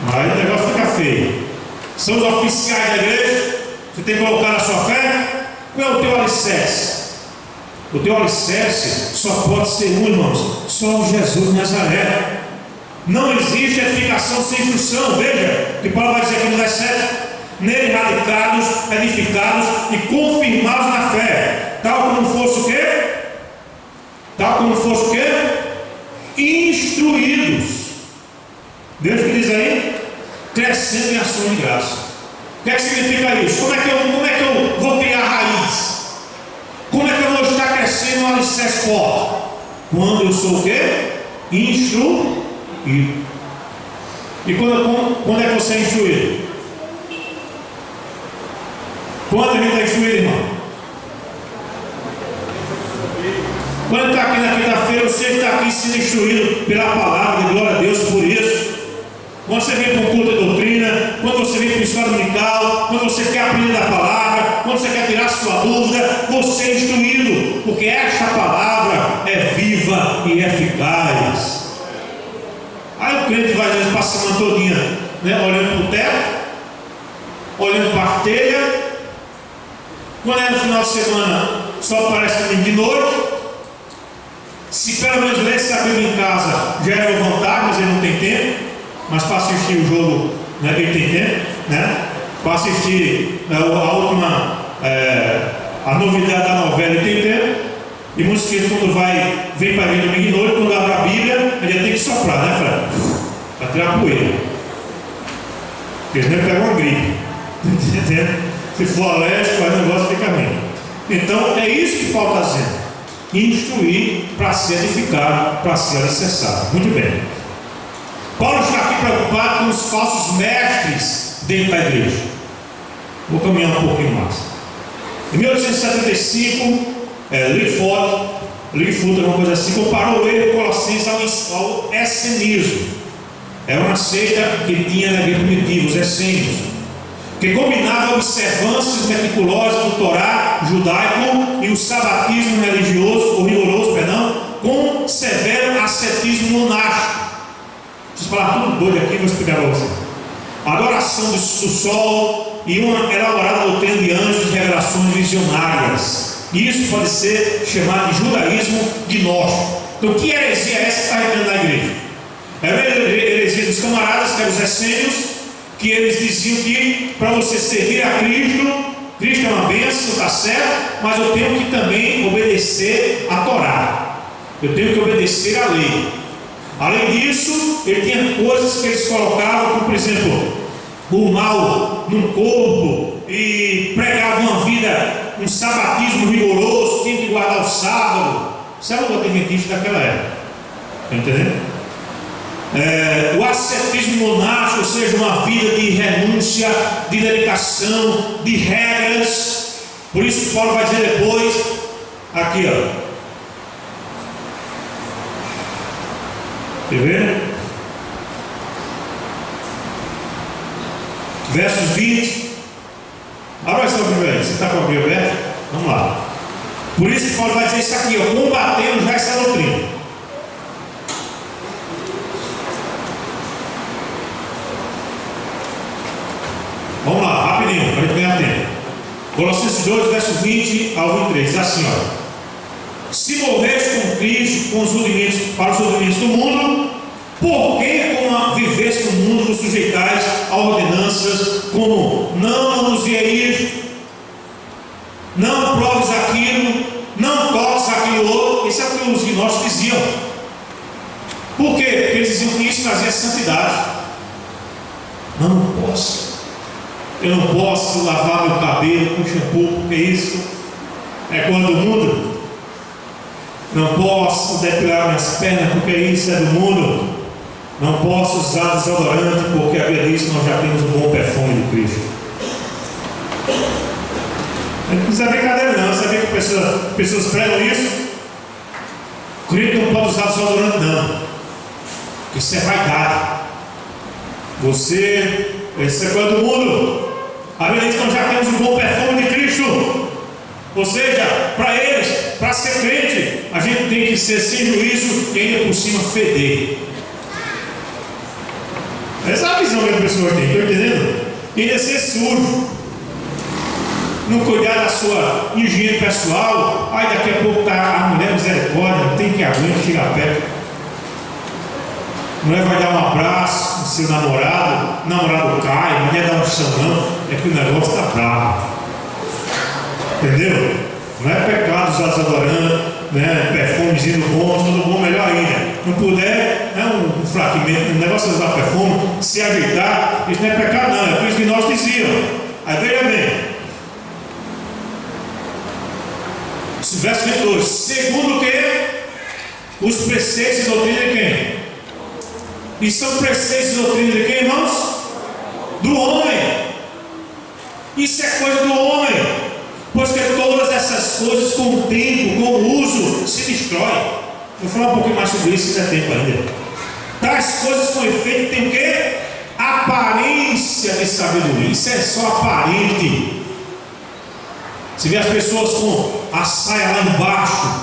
Mas o negócio fica feio. São os oficiais da igreja. Você tem que colocar na sua fé. Qual é o teu alicerce? O teu alicerce só pode ser um, irmãos. Só o Jesus de Nazaré. Não existe edificação sem instrução. Veja que Paulo vai dizer aqui no 17: nele radicados, edificados e confirmados na fé, tal como fosse o quê? Tal como fosse o quê? Instruídos. Veja o que diz aí: crescendo em ação de graça. O que é que significa isso? Como é que eu vou criar raiz? Como é que eu vou estar crescendo um alicerce forte? Quando eu sou o quê? Instruído. E quando é que você é instruído? Quando a gente está instruído, irmão? Quando está aqui na quinta-feira, você está aqui sendo instruído pela palavra, de glória a Deus por isso. Quando você vem para um culto de doutrina, quando você vem para uma escola dominical, quando você quer aprender a palavra, quando você quer tirar sua dúvida, você é instruído, porque esta palavra é viva e eficaz. Aí o crente vai às vezes passar a semana todinha, né, olhando para o teto, olhando para a telha. Quando é no final de semana, só aparece domingo de noite. Se pelo menos lesse a Bíblia em casa, já é vontade, mas ele não tem tempo. Mas para assistir o jogo, né, ele tem tempo, né? Para assistir a novidade da novela, ele tem tempo. E muitos que quando vem para ver domingo de noite, quando abre a Bíblia, ele já tem que soprar, né, Fred? Para tirar a poeira. Porque senão ele pega uma gripe. Entendeu? Se for alérgico, aí o negócio fica ruim. Então é isso que Paulo está dizendo: instruir para ser edificado, para ser alicerçado. Muito bem. Paulo está aqui preocupado com os falsos mestres dentro da igreja. Vou caminhar um pouquinho mais. Em 1875, Ligfoot, alguma coisa assim, comparou o erro colossense ao essenismo. Era uma seita que tinha na igreja primitiva, os essênios, que combinava observâncias meticulosas do Torá judaico e o sabatismo religioso, ou rigoroso, com severo ascetismo monástico. Vocês falaram tudo doido aqui, vou explicar para vocês. Adoração do sol e uma elaborada doutrina de anjos e revelações visionárias. E isso pode ser chamado de judaísmo gnóstico. Então, que heresia é essa que está entrando na igreja? Era a heresia dos camaradas, que eram os essênios, que eles diziam que para você servir a Cristo é uma bênção, está certo, mas eu tenho que também obedecer a Torá, eu tenho que obedecer a lei. Além disso, ele tinha coisas que eles colocavam, como por exemplo, o mal no corpo, e pregavam uma vida, um sabatismo rigoroso, tinha que guardar o sábado. Isso era o adventista daquela época, está entendendo? O ascetismo monástico, ou seja, uma vida de renúncia, de dedicação, de regras. Por isso que Paulo vai dizer depois, aqui ó, quer ver? Versos 20. Abra essa Bíblia aí, você está com a Bíblia aberta? Vamos lá. Por isso que Paulo vai dizer isso aqui, ó, combatendo já essa doutrina. Vamos lá, rapidinho, para a gente ganhar tempo. Colossenses 2, versos 20 ao 23, diz assim, ó: se morreste com Cristo para os rudimentos do mundo, por que, como viveste no mundo, vos sujeitais a ordenanças como não nos isto, não proves aquilo, não toques aquilo outro? Isso é o que os gnósticos diziam. Por quê? Porque eles diziam que isso trazia santidade. Não posso. Eu não posso lavar meu cabelo com shampoo, porque isso é coisa do mundo. Não posso depilar minhas pernas, porque isso é do mundo. Não posso usar desodorante, porque a Bíblia diz que nós já temos um bom perfume de Cristo. Não é brincadeira não, você vê que pessoas pregam isso. O crente não pode usar desodorante não, porque isso é vaidade. Isso é coisa do mundo. A Bíblia diz que nós já temos o bom perfume de Cristo. Ou seja, para eles, para ser crente, a gente tem que ser sem juízo e ainda por cima feder. Essa é a visão que as pessoas têm, estão entendendo? E ainda ser sujo, não cuidar da sua higiene pessoal. Aí daqui a pouco tá a mulher misericórdia, não tem que aguentar, chegar perto. A mulher vai dar um abraço no seu namorado, o namorado cai, a mulher dá um chamão, é que o negócio está bravo. Entendeu? Não é pecado usar desodorante, né? Perfumezinho bom, tudo bom, melhor ainda. Não puder, um fraquimento, um negócio de usar perfume, se ajeitar, isso não é pecado, não. É por isso que nós diziam. Aí veja bem. Verso 22. Segundo o que? Os preceitos e doutrina de quem? E são preceitos e doutrina de quem, irmãos? Do homem. Isso é coisa do homem. Pois que todas essas coisas com o tempo, com o uso, se destroem. Vou falar um pouquinho mais sobre isso, se der tempo ainda. Tais coisas com efeito tem o quê? Aparência de sabedoria. Isso é só aparente. Você vê as pessoas com a saia lá embaixo,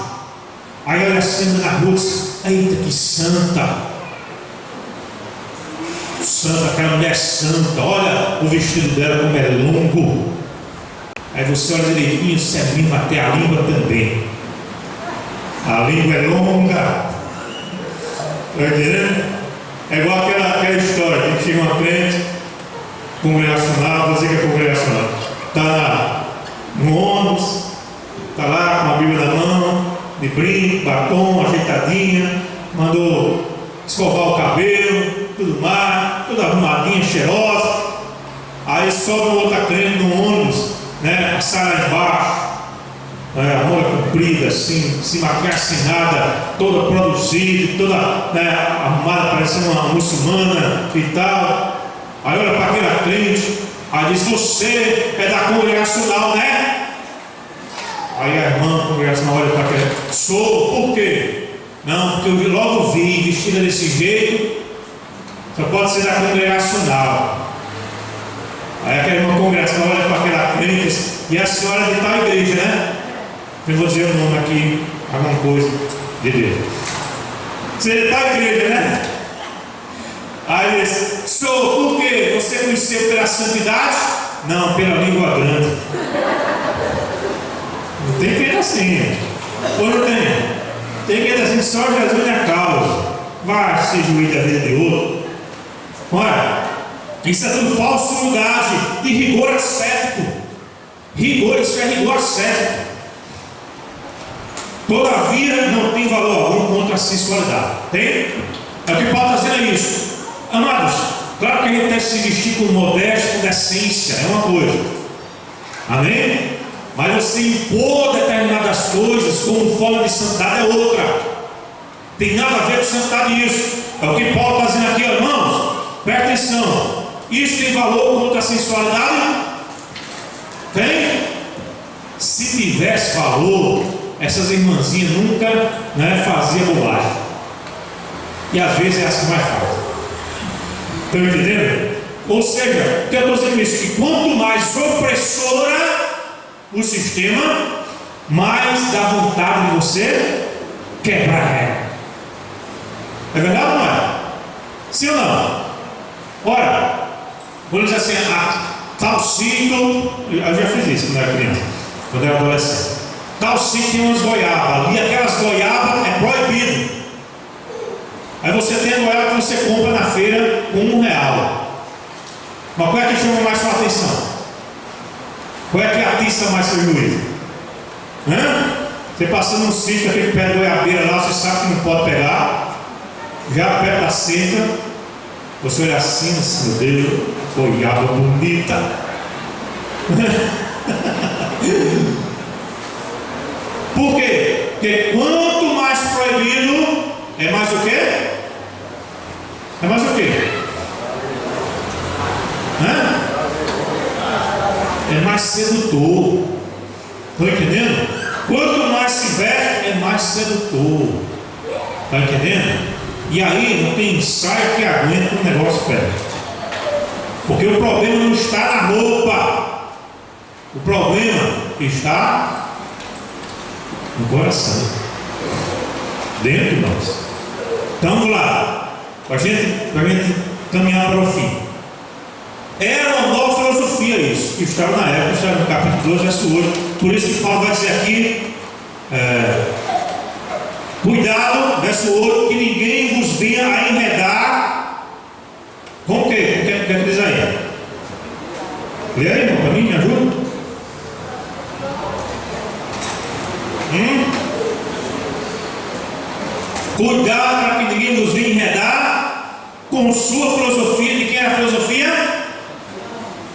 aí olha assim na rua e diz: eita, que santa! Santa, aquela mulher santa, olha o vestido dela como é longo. Aí você olha direitinho, se é mínimo até a língua também. A língua é longa. Está entendendo? É igual aquela história que chega uma crente congregacional, vou dizer que é congregacional, está no ônibus, está lá com a Bíblia na mão, de brinco, batom, ajeitadinha, mandou escovar o cabelo, tudo mais, toda arrumadinha, cheirosa. Aí sobe outra crente no ônibus, né, sai lá embaixo, a mão comprida, assim, se maquiar sem nada, toda produzida, toda arrumada, parecendo uma muçulmana e tal. Aí olha para aquela crente, aí diz: você é da congregacional, né? Aí a irmã congregacional olha para aquela: sou, por quê? Não, porque eu logo vi vestida desse jeito, só pode ser da congregacional. Aí aquela irmã congregacional olha para aquela crente e a senhora de tal igreja, né? Eu vou dizer o nome aqui, alguma coisa de Deus. Você é de tal igreja, né? Aí diz: sou, por quê? Você conheceu pela santidade? Não, pela língua grande. Não tem crente assim. Ou não tem? Tem crente assim, só Jesus na causa. Vai ser juiz da vida de outro. Olha, isso é tudo falsidade de rigor ascético. Rigor, isso é rigor ascético. Todavia não tem valor algum contra a sensualidade. Tem? É o que Paulo está dizendo, é isso. Amados, claro que a gente deve se vestir com modéstia, com decência, é uma coisa. Amém? Mas você impor determinadas coisas como forma de santidade é outra. Tem nada a ver com santidade isso. É o que Paulo está dizendo aqui, irmãos. Presta atenção. Isso tem valor contra a sensualidade? Tem? Se tivesse valor, essas irmãzinhas nunca faziam bobagem. E às vezes é as que mais fazem. Estão entendendo? Ou seja, o que eu estou dizendo isso? Que quanto mais opressora o sistema, mais dá vontade de você quebrar a regra. É verdade ou não é? Sim ou não? Ora, vou dizer assim: tal sítio, eu já fiz isso quando era criança, quando era adolescente. Tal sítio tem umas goiabas, e aquelas goiabas é proibido. Aí você tem a goiaba que você compra na feira com R$1. Mas qual é que chama mais sua atenção? Qual é que atiça mais seu juízo? Você passando num sítio, aquele pé de goiabeira lá, você sabe que não pode pegar. Já perto da seca, você olha assim, meu Deus, goiaba bonita. Por quê? Porque quanto mais proibido, é mais o quê? É mais o quê? É mais sedutor. Estão entendendo? Quanto mais se veste, é mais sedutor. Está entendendo? E aí não tem ensaio que aguenta um negócio perto. Porque o problema não está na roupa. O problema está no coração, dentro de nós. Então vamos lá, para a gente caminhar para o fim. Era uma nova filosofia isso, que estava na época, estava no capítulo 12, verso 8. Por isso que Paulo vai dizer aqui, cuidado, verso 8, que ninguém vos venha a enredar com o quê? O que é que diz aí? Lê aí, irmão, para mim, me ajuda. Cuidado para que ninguém vos venha enredar com sua filosofia. De quem era a filosofia?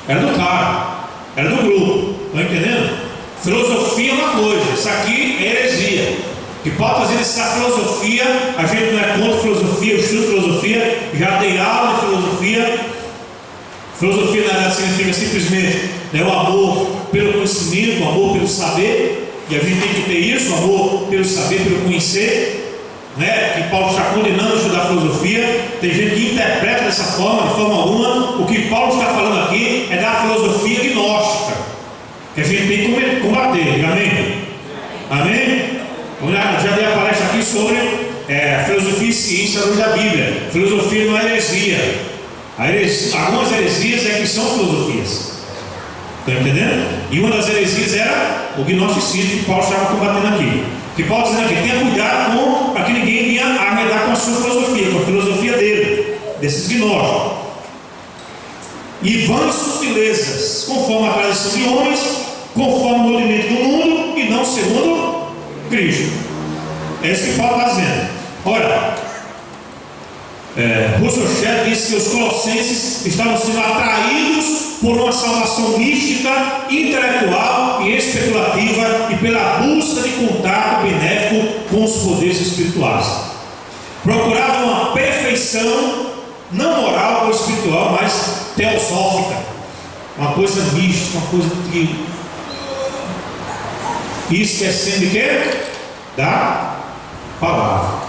Era do cara, era do grupo. Estão entendendo? Filosofia é uma coisa, isso aqui é heresia. Que pode fazer essa filosofia, a gente não é contra filosofia, eu estudo filosofia, já dei aula de filosofia. Filosofia na verdade significa simplesmente o amor pelo conhecimento, o amor pelo saber, e a gente tem que ter isso, o amor pelo saber, pelo conhecer. Que Paulo está condenando a estudar filosofia. Tem gente que interpreta dessa forma, de forma alguma. O que Paulo está falando aqui é da filosofia gnóstica, que a gente tem que combater. Amém? Amém? Já dei a palestra aqui sobre filosofia e ciência à luz da Bíblia. Filosofia não é heresia. Algumas heresias é que são filosofias. Estão entendendo? E uma das heresias era o gnosticismo que Paulo estava combatendo aqui. Que Paulo está dizendo aqui, tenha cuidado para que ninguém venha arredar com a sua filosofia, com a filosofia dele, desses gnósticos. E vãs sutilezas, conforme a tradição de homens, conforme o movimento do mundo, e não segundo Cristo. É isso que Paulo está dizendo. Ora, Rousseau disse que os colossenses estavam sendo atraídos por uma salvação mística, intelectual e especulativa, e pela busca de contato benéfico com os poderes espirituais. Procuravam uma perfeição, não moral ou espiritual, mas teosófica, uma coisa mística, uma coisa que esquecendo de quê? Da palavra.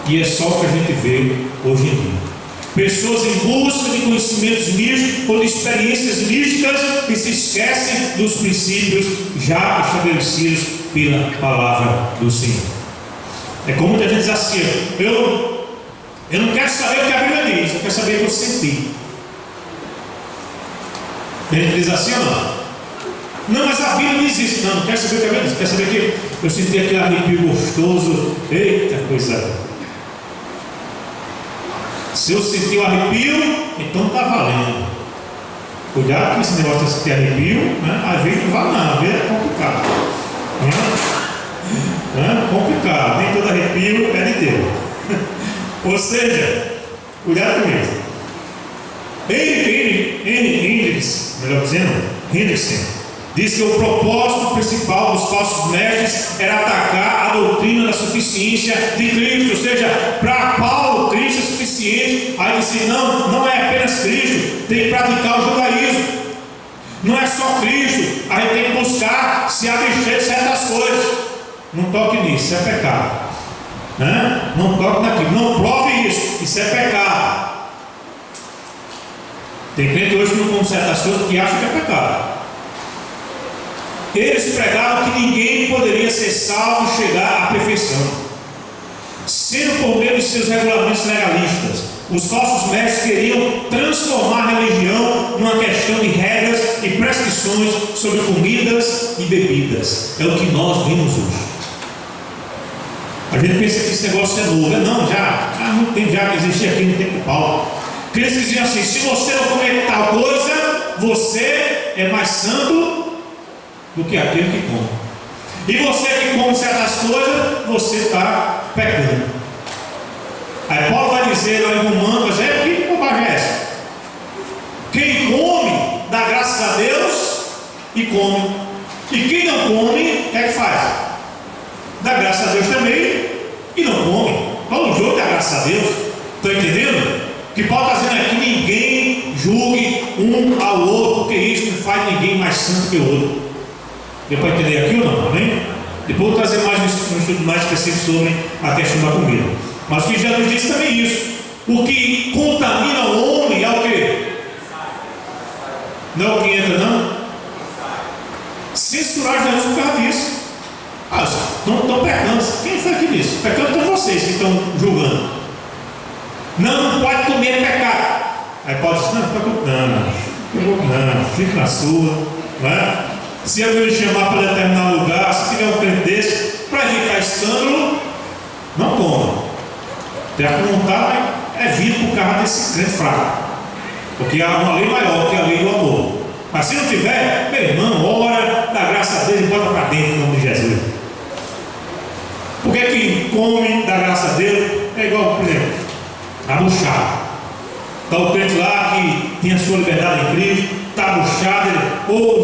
E é só o que a gente vê hoje em dia. Pessoas em busca de conhecimentos místicos ou de experiências místicas que se esquecem dos princípios já estabelecidos pela palavra do Senhor. É como muita gente diz assim: eu não quero saber o que a Bíblia diz, eu quero saber o que eu senti. A gente diz assim ou não? Não, mas a Bíblia diz isso. Não quero saber o que a Bíblia diz, quero saber que eu senti aquele arrepio gostoso. Eita coisa! Se eu sentir o arrepio, então está valendo. Cuidado com esse negócio de sentir arrepio, às vezes não vai não, às vezes é complicado. Complicado, nem todo arrepio é de Deus. Ou seja, cuidado com isso. Hendrickson diz que o propósito principal dos falsos mestres era atacar a doutrina da suficiência de Cristo. Ou seja, para Paulo, Cristo é suficiente. Aí disse: não é apenas Cristo, tem que praticar o judaísmo. Não é só Cristo, a gente tem que buscar se abster de certas coisas. Não toque nisso, isso é pecado. Não toque naquilo, não prove isso é pecado. Tem crente hoje que não come certas coisas porque acha que é pecado. Eles pregavam que ninguém poderia ser salvo e chegar à perfeição, sendo por meio de seus regulamentos legalistas. Os falsos mestres queriam transformar a religião numa questão de regras e prescrições sobre comidas e bebidas. É o que nós vimos hoje. A gente pensa que esse negócio é novo. Não, já há muito tempo já existia aqui no tempo de Paulo. Eles diziam assim: se você não comer tal coisa, você é mais santo do que aquele que come. E você que come certas coisas, você está pecando. Aí Paulo vai dizer lá em Romanos: que bobagem é essa? Quem come, dá graças a Deus e come. E quem não come, o que é que faz? Dá graças a Deus também e não come. Todo jogo dá graças a Deus. Estão entendendo? Que Paulo está dizendo aqui: ninguém julgue um ao outro, porque isso não faz ninguém mais santo que o outro. Deu para entender aqui ou não? Amém? Depois eu vou trazer mais um estudo mais específico sobre a questão da comida. Mas o que Jesus disse também isso: o que contamina o homem é o quê? Não é o que entra, não? censuraram Jesus por causa disso. Ah, estão pecando. Quem foi que disse? Pecando estão vocês que estão julgando. Não pode comer pecado. Aí Paulo disse: não, fique na sua, não é? Se alguém lhe chamar para determinado lugar, se tiver um crente desse, para evitar escândalo, não coma. Tem a vontade, é vir por causa desse crente fraco, porque há uma lei maior que a lei do amor. Mas se não tiver, meu irmão, ora, dá graça a Deus e bota para dentro em nome de Jesus. Porque quem come, dá graça a Deus, é igual, por exemplo, a buchada. Está o crente lá que tem a sua liberdade em Cristo, está buchado, ele,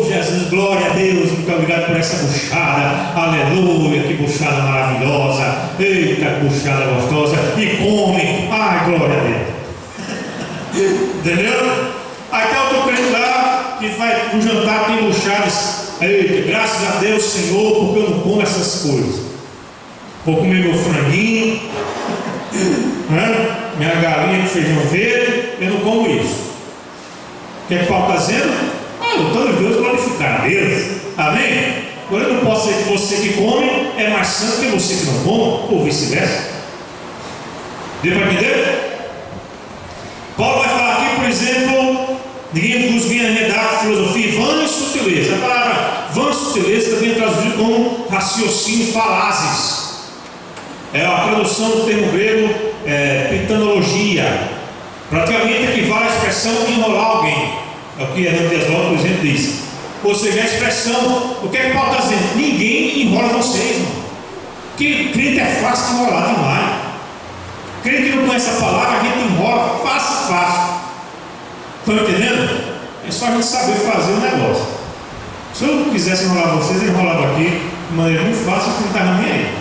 Jesus, glória a Deus, muito obrigado por essa buchada, aleluia, que buchada maravilhosa, eita, que buchada gostosa, e come, ai, glória a Deus. Entendeu? Aí está outro crente lá que vai no jantar, tem buchadas, eita, graças a Deus, Senhor, porque eu não como essas coisas. Vou comer meu franguinho, né? Minha galinha com feijão verde, eu não como isso. O que é que Paulo está dizendo? Eu estou em Deus glorificar a Deus. Amém? Agora eu não posso dizer que você que come é mais santo que você que não come, ou vice-versa. Deu para entender? Paulo vai falar aqui, por exemplo, ninguém vos vinha arredar filosofia, vã e sutileza. A palavra vã e sutileza também é traduzida como raciocínio falazes. É a tradução do termo grego pitanologia. Praticamente equivale à expressão enrolar alguém. É o que Hernando Dias Lopes, por exemplo, diz. Ou seja, a expressão, o que é que Paulo está dizendo? Ninguém enrola vocês, irmão. Que crente é fácil de enrolar demais. Crente que não conhece a palavra, a gente enrola fácil. Estão entendendo? É só a gente saber fazer o negócio. Se eu quisesse enrolar vocês, eu enrolava aqui de maneira muito fácil, que não está na minha aí.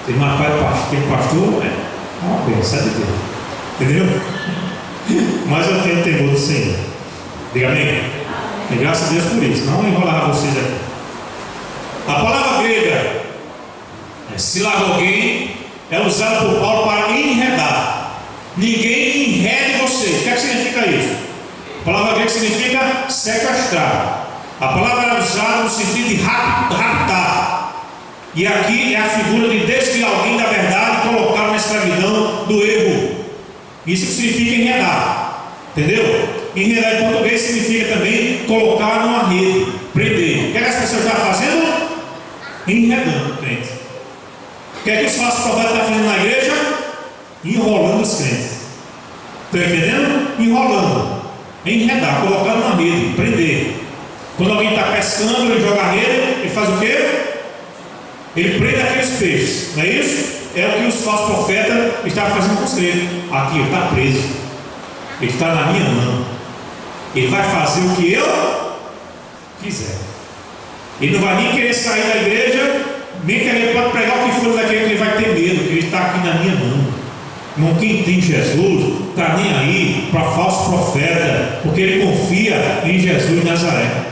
Tem uma tem pastor, é uma benção de Deus. Entendeu? Mas eu tenho temor do Senhor. Diga amém. E graças a Deus por isso. Não enrolar vocês aqui. A palavra grega silagoguém é usada por Paulo para enredar. Ninguém enrede vocês. O que é que significa isso? A palavra grega significa sequestrar. A palavra era usada no sentido de raptar. E aqui é a figura de desviar alguém da verdade e colocá-lo na escravidão do erro. Isso significa enredar. Entendeu? Enredar em português significa também colocar numa rede, prender. O que as pessoas estão fazendo? Enredando o crente. O que é que os falsos profetas estão fazendo na igreja? Enrolando os crentes. Estão entendendo? Enrolando. Enredar, colocar numa rede, prender. Quando alguém está pescando, ele joga a rede, ele faz o quê? Ele prende aqueles peixes, não é isso? É o que os falsos profetas estavam fazendo com os crentes. Aqui, ele está preso, ele está na minha mão, ele vai fazer o que eu quiser. Ele não vai nem querer sair da igreja, nem querer, pode pregar o que for daquele que ele vai ter medo, que ele está aqui na minha mão. Irmão, quem tem Jesus está nem aí para falso profeta, porque ele confia em Jesus de Nazaré.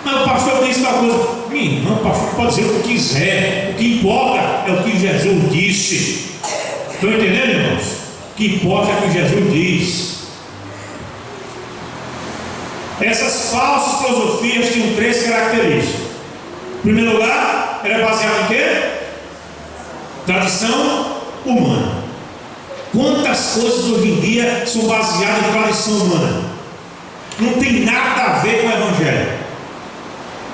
Mas o pastor diz tal coisa. Não, o pastor pode dizer o que quiser. O que importa é o que Jesus disse. Estão entendendo, irmãos? O que importa é o que Jesus diz. Essas falsas filosofias tinham 3 características. Em primeiro lugar, era baseado em quê? Tradição humana. Quantas coisas hoje em dia são baseadas em tradição humana? Não tem nada a ver com o Evangelho.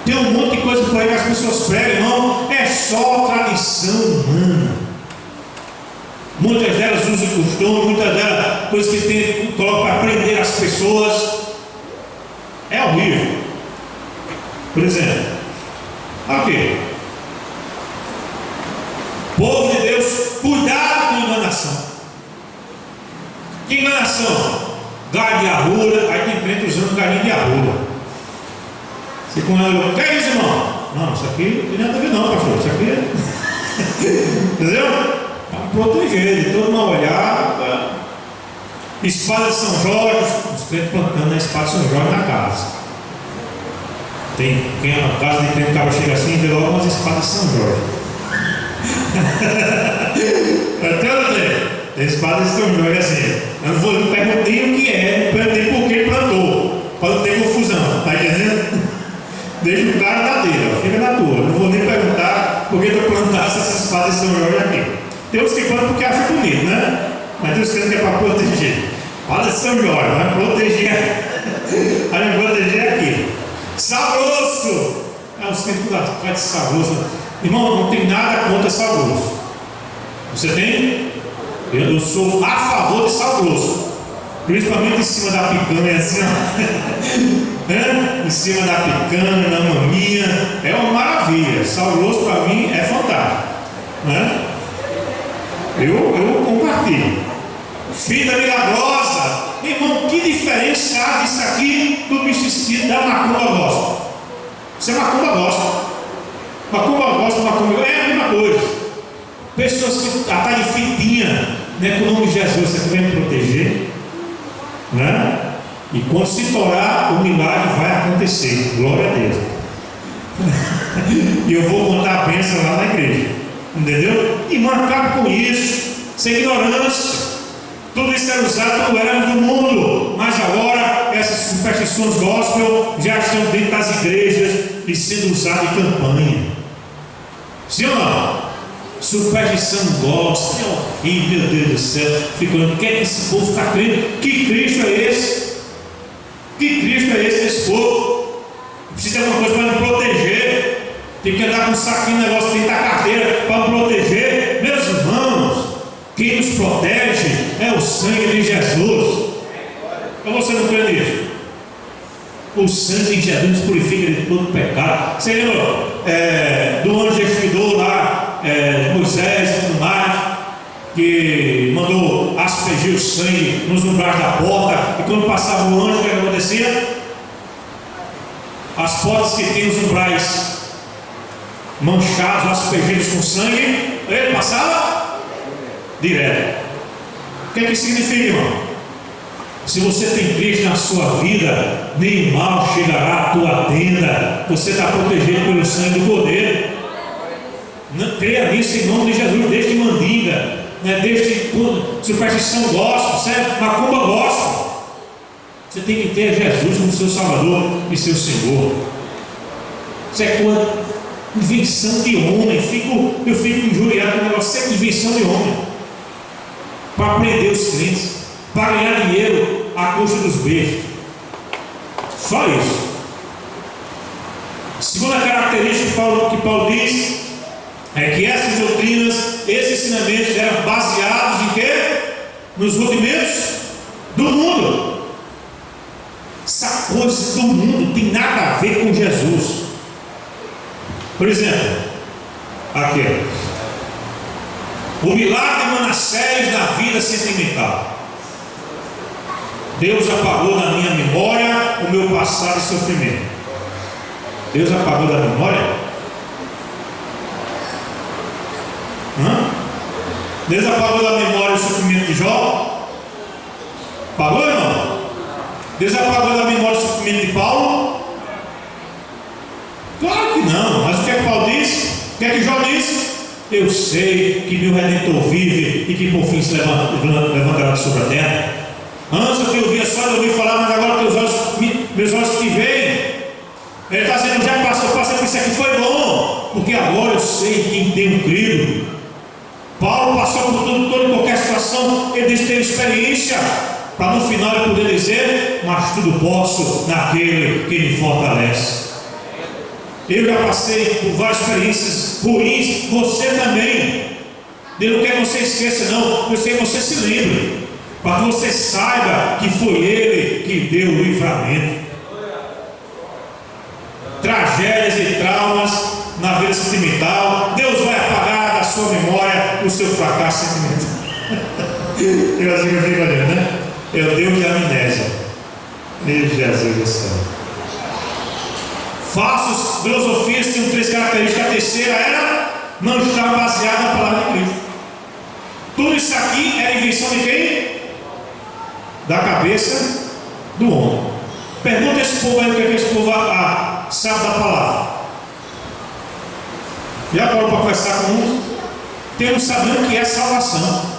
Tem um monte de coisa por aí que as pessoas pregam, irmão, é só tradição humana. Muitas delas usam costume, muitas delas coisas que tem, colocam para prender as pessoas. É horrível. Por exemplo, aqui, povo de Deus, cuidado com enganação. Que enganação? Galho de arruda, aí tem crente usando galinha de arruda. Você com ela, que é isso, irmão? Não, isso aqui não tem nada a ver não, pastor. Isso aqui é entendeu? Para proteger, de todo mal olhado. Espada de São Jorge, os crentes plantando a espada de São Jorge na casa. Tem quem a casa de crente acaba chega assim e vê logo umas espadas de São Jorge. Tem espada de São Jorge assim. Eu não perguntei o que é, não perguntei por que plantou. Pode ter confusão, tá entendendo? Deixa o cara na dele, ó, fica na tua. Não vou nem perguntar por que tu plantasse essas espadas de São Jorge aqui. Tem uns que plantam porque acham bonito, né? Mas tem uns que é para proteger. Espada de São Jorge, vai proteger. Vai proteger aqui. Sal grosso. Os que tudo atrás de sal grosso. Irmão, não tem nada contra sal grosso. Você tem? Eu sou a favor de sal grosso. Principalmente em cima da picanha, assim, ó. Em cima da picanha, na maminha. É uma maravilha. Sal grosso para mim é fantástico, né? Eu compartilho. Fita milagrosa. Irmão, que diferença há disso aqui do misticismo da macumba gospel? Isso é macumba gospel. Macumba gospel, macumba é a mesma coisa. Pessoas que atrás de fitinha, né, com o nome de Jesus, você vem me proteger, né? E quando se torar, o milagre vai acontecer. Glória a Deus. E eu vou contar a bênção lá na igreja. Entendeu? E não acabe com isso. Sem ignorância. Tudo isso era usado quando éramos no mundo. Mas agora essas superstições gospel já estão dentro das igrejas e sendo usadas em campanha. Sim ou não? Superstição gospel. E meu Deus do céu, ficando, o que é que esse povo está crendo? Que Cristo é esse? Que Cristo é esse desse povo? Precisa de alguma coisa para nos proteger. Tem que andar com um saquinho, negócio, tem que dar carteira para proteger. Meus irmãos, quem nos protege é o sangue de Jesus. Ou você não crê nisso? O sangue de Jesus nos purifica de todo pecado. Você lembra do anjo expiador lá, Moisés e tudo mais, que mandou aspergir o sangue nos umbrais da porta, e quando passava o anjo, o que acontecia? As portas que tem os umbrais manchados, aspergidos com sangue, ele passava direto. O que é que significa, irmão? Se você tem Cristo na sua vida, nem mal chegará à tua tenda. Você está protegido pelo sangue do Cordeiro. Não creia nisso em nome de Jesus. Desde mandinga, né? Desde superstição gospel, certo? Macumba gospel. Você tem que ter Jesus como seu Salvador e seu Senhor. Isso é coisa, invenção de homem. Eu fico injuriado com o negócio. Isso é invenção de homem para prender os crentes, para ganhar dinheiro à custa dos beijos. Só isso. Segunda característica que Paulo diz é que essas doutrinas, esses ensinamentos eram baseados em quê? Nos rudimentos do mundo. Essa coisa do mundo tem nada a ver com Jesus. Por exemplo, aqui, o milagre de Manassés na vida sentimental. Deus apagou da minha memória o meu passado e sofrimento. Deus apagou da memória? Deus apagou da memória o sofrimento de Jó? Apagou ou não? Deus apagou da memória o sofrimento de Paulo? Claro que não. Mas o que é que Paulo disse? O que é que Jó disse? Eu sei que meu Redentor vive e que por fim se levantará sobre a terra. Antes eu te ouvia só de ouvir falar, mas agora meus olhos te veem. Ele está dizendo, já passou, passei por isso aqui, foi bom, porque agora eu sei quem tem crido. Paulo passou por toda e qualquer situação, ele disse ter experiência, para no final ele poder dizer, mas tudo posso naquele que me fortalece. Eu já passei por várias experiências ruins, você também. Deus não quer que você esqueça, não. Eu sei que você se lembre, para que você saiba que foi Ele que deu o livramento. Tragédias e traumas na vida sentimental, Deus vai apagar da sua memória o seu fracasso sentimental. Eu assim que eu fico olhando, né? É o Deus de amnésia. Meu Jesus do céu. Falsas filosofias tinham três características. A terceira era não estar baseada na palavra de Cristo. Tudo isso aqui era invenção de quem? Da cabeça do homem. Pergunta a esse povo aí o que é que esse povo sabe da palavra. E agora para conversar com uns, temos sabendo que é salvação.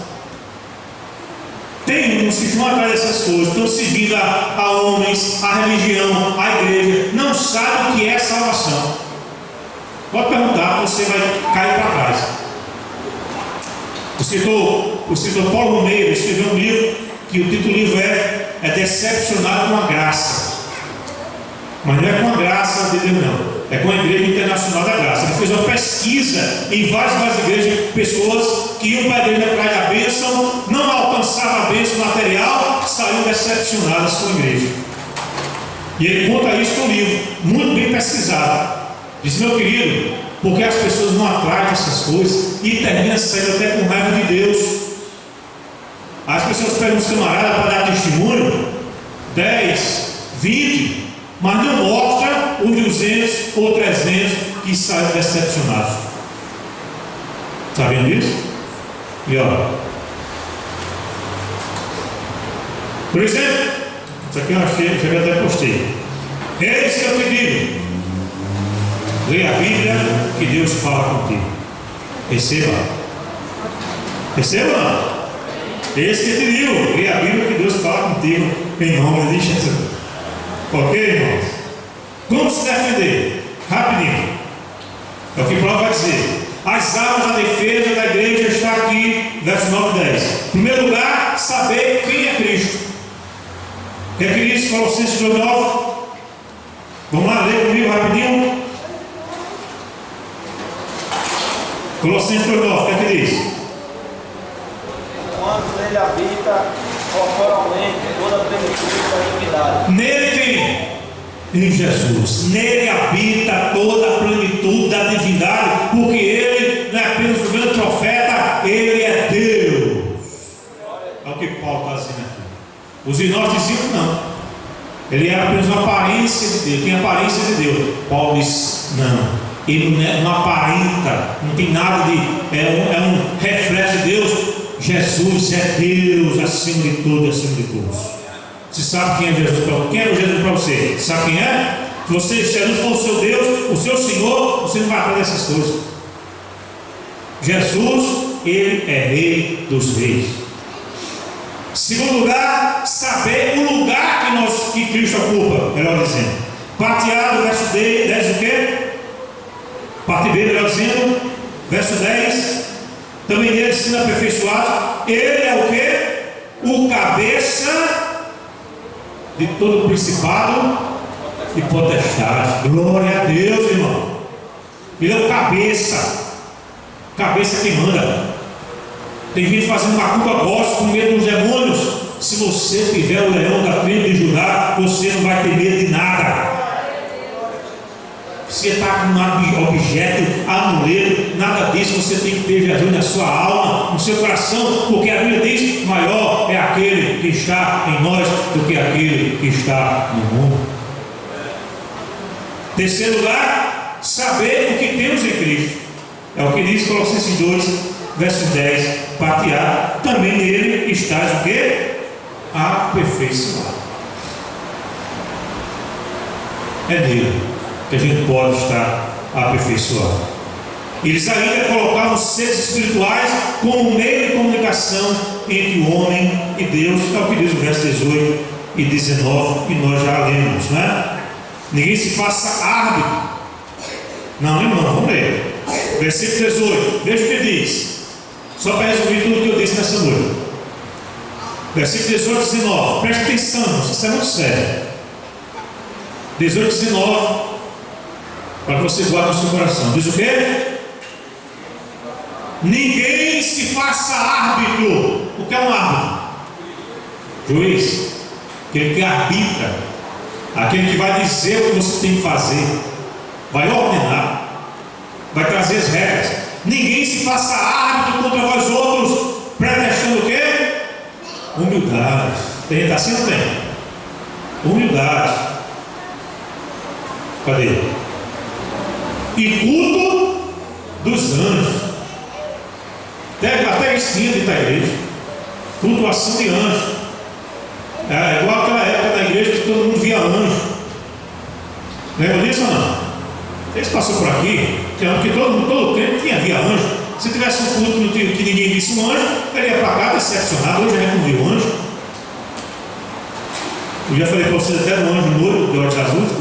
Tem uns que estão atrás dessas coisas, estão seguindo a homens, a religião, a igreja, não sabem o que é salvação. Pode perguntar, você vai cair para trás. O escritor Paulo Romeiro escreveu um livro que o título do livro é Decepcionado com a Graça. Mas não é com a graça de Deus, não. É com a Igreja Internacional da Graça. Ele fez uma pesquisa em várias igrejas, pessoas que iam para a igreja atrás da bênção, não alcançavam a bênção material, saíam decepcionadas com a igreja. E ele conta isso no livro, muito bem pesquisado. Diz, meu querido, porque as pessoas não atraem essas coisas e terminam saindo até com raiva de Deus. As pessoas pegam os camaradas para dar testemunho, 10, 20, mas não mostra os 200 ou 300 que saem decepcionados. Sabiam disso? E ó, por exemplo, isso aqui eu achei, eu até postei. Eis que eu te digo: leia a Bíblia que Deus fala contigo. Receba. Receba não? Esse que te digo, leia a Bíblia que Deus fala contigo, em nome de Jesus. Ok, irmãos? Como se defender? Rapidinho. É o que Paulo vai dizer. As armas da defesa da igreja está aqui, verso 9 e 10. Em primeiro lugar, saber quem é Cristo. O que é que diz Colossenses 2:9? Vamos lá, ler comigo rapidinho. Colossenses 2:9, o que é que diz? Quando nele habita corporalmente toda a plenitude da divindade. Nele quem? Em Jesus. Nele habita toda a plenitude da divindade, porque ele não é apenas o grande profeta, ele é Deus. É o que Paulo está dizendo aqui. Os irmãos diziam que não. Ele era apenas uma aparência de Deus, tinha aparência de Deus. Paulo diz, não. Ele não aparenta, não tem nada de. É um reflexo de Deus. Jesus é Deus acima de tudo e acima de todos. Você sabe quem é Jesus para você? Quem é Jesus para você? Sabe quem é? Se Jesus for o seu Deus, o seu Senhor, você não vai atrás dessas coisas. Jesus, ele é Rei dos Reis. Segundo lugar, saber o lugar que Cristo ocupa, melhor dizendo. Parte A do verso 10, o quê? Parte B, melhor dizendo, verso 10. Também ele ensina aperfeiçoado. Ele é o quê? O cabeça de todo principado e potestade. Glória a Deus, irmão. Ele é o cabeça. Cabeça que manda. Tem gente fazendo macumba gospel com medo dos demônios. Se você tiver o leão da tribo de Judá, você não vai ter medo de nada. Você está com um objeto, amuleto, nada disso. Você tem que ter Jesus na sua alma, no seu coração, porque a Bíblia diz: maior é aquele que está em nós do que aquele que está no mundo. Terceiro lugar, saber o que temos em Cristo. É o que diz Colossenses 2, verso 10, parte A. Também nele estás o quê? Aperfeiçoado. É nele que a gente pode estar aperfeiçoado. Eles ainda colocaram os seres espirituais como meio de comunicação entre o homem e Deus. É o que diz o verso 18 e 19, e nós já lemos, né? Ninguém se faça árbitro. Não, irmão, vamos ler. Versículo 18, veja o que diz. Só para resumir tudo o que eu disse nessa noite. Versículo 18 e 19, preste atenção, isso é muito sério. 18 e 19, para que você guarde no seu coração. Diz o quê? Ninguém se faça árbitro. O que é um árbitro? Juiz. Aquele que arbitra, aquele que vai dizer o que você tem que fazer, vai ordenar, vai trazer as regras. Ninguém se faça árbitro contra vós outros, pretextando o quê? Humildade. Tem gente assim, não tem? Humildade. Cadê? E culto dos anjos. Até ensina dentro da igreja. Cultuação de anjos. É igual aquela época da igreja que todo mundo via anjo. Lembra disso ou não? Vocês passaram por aqui, que todo crente via anjo. Se tivesse um culto que ninguém visse um anjo, ele ia para cá decepcionado. Hoje já não viu anjo. Eu já falei para vocês até no anjo loiro de olhos azuis,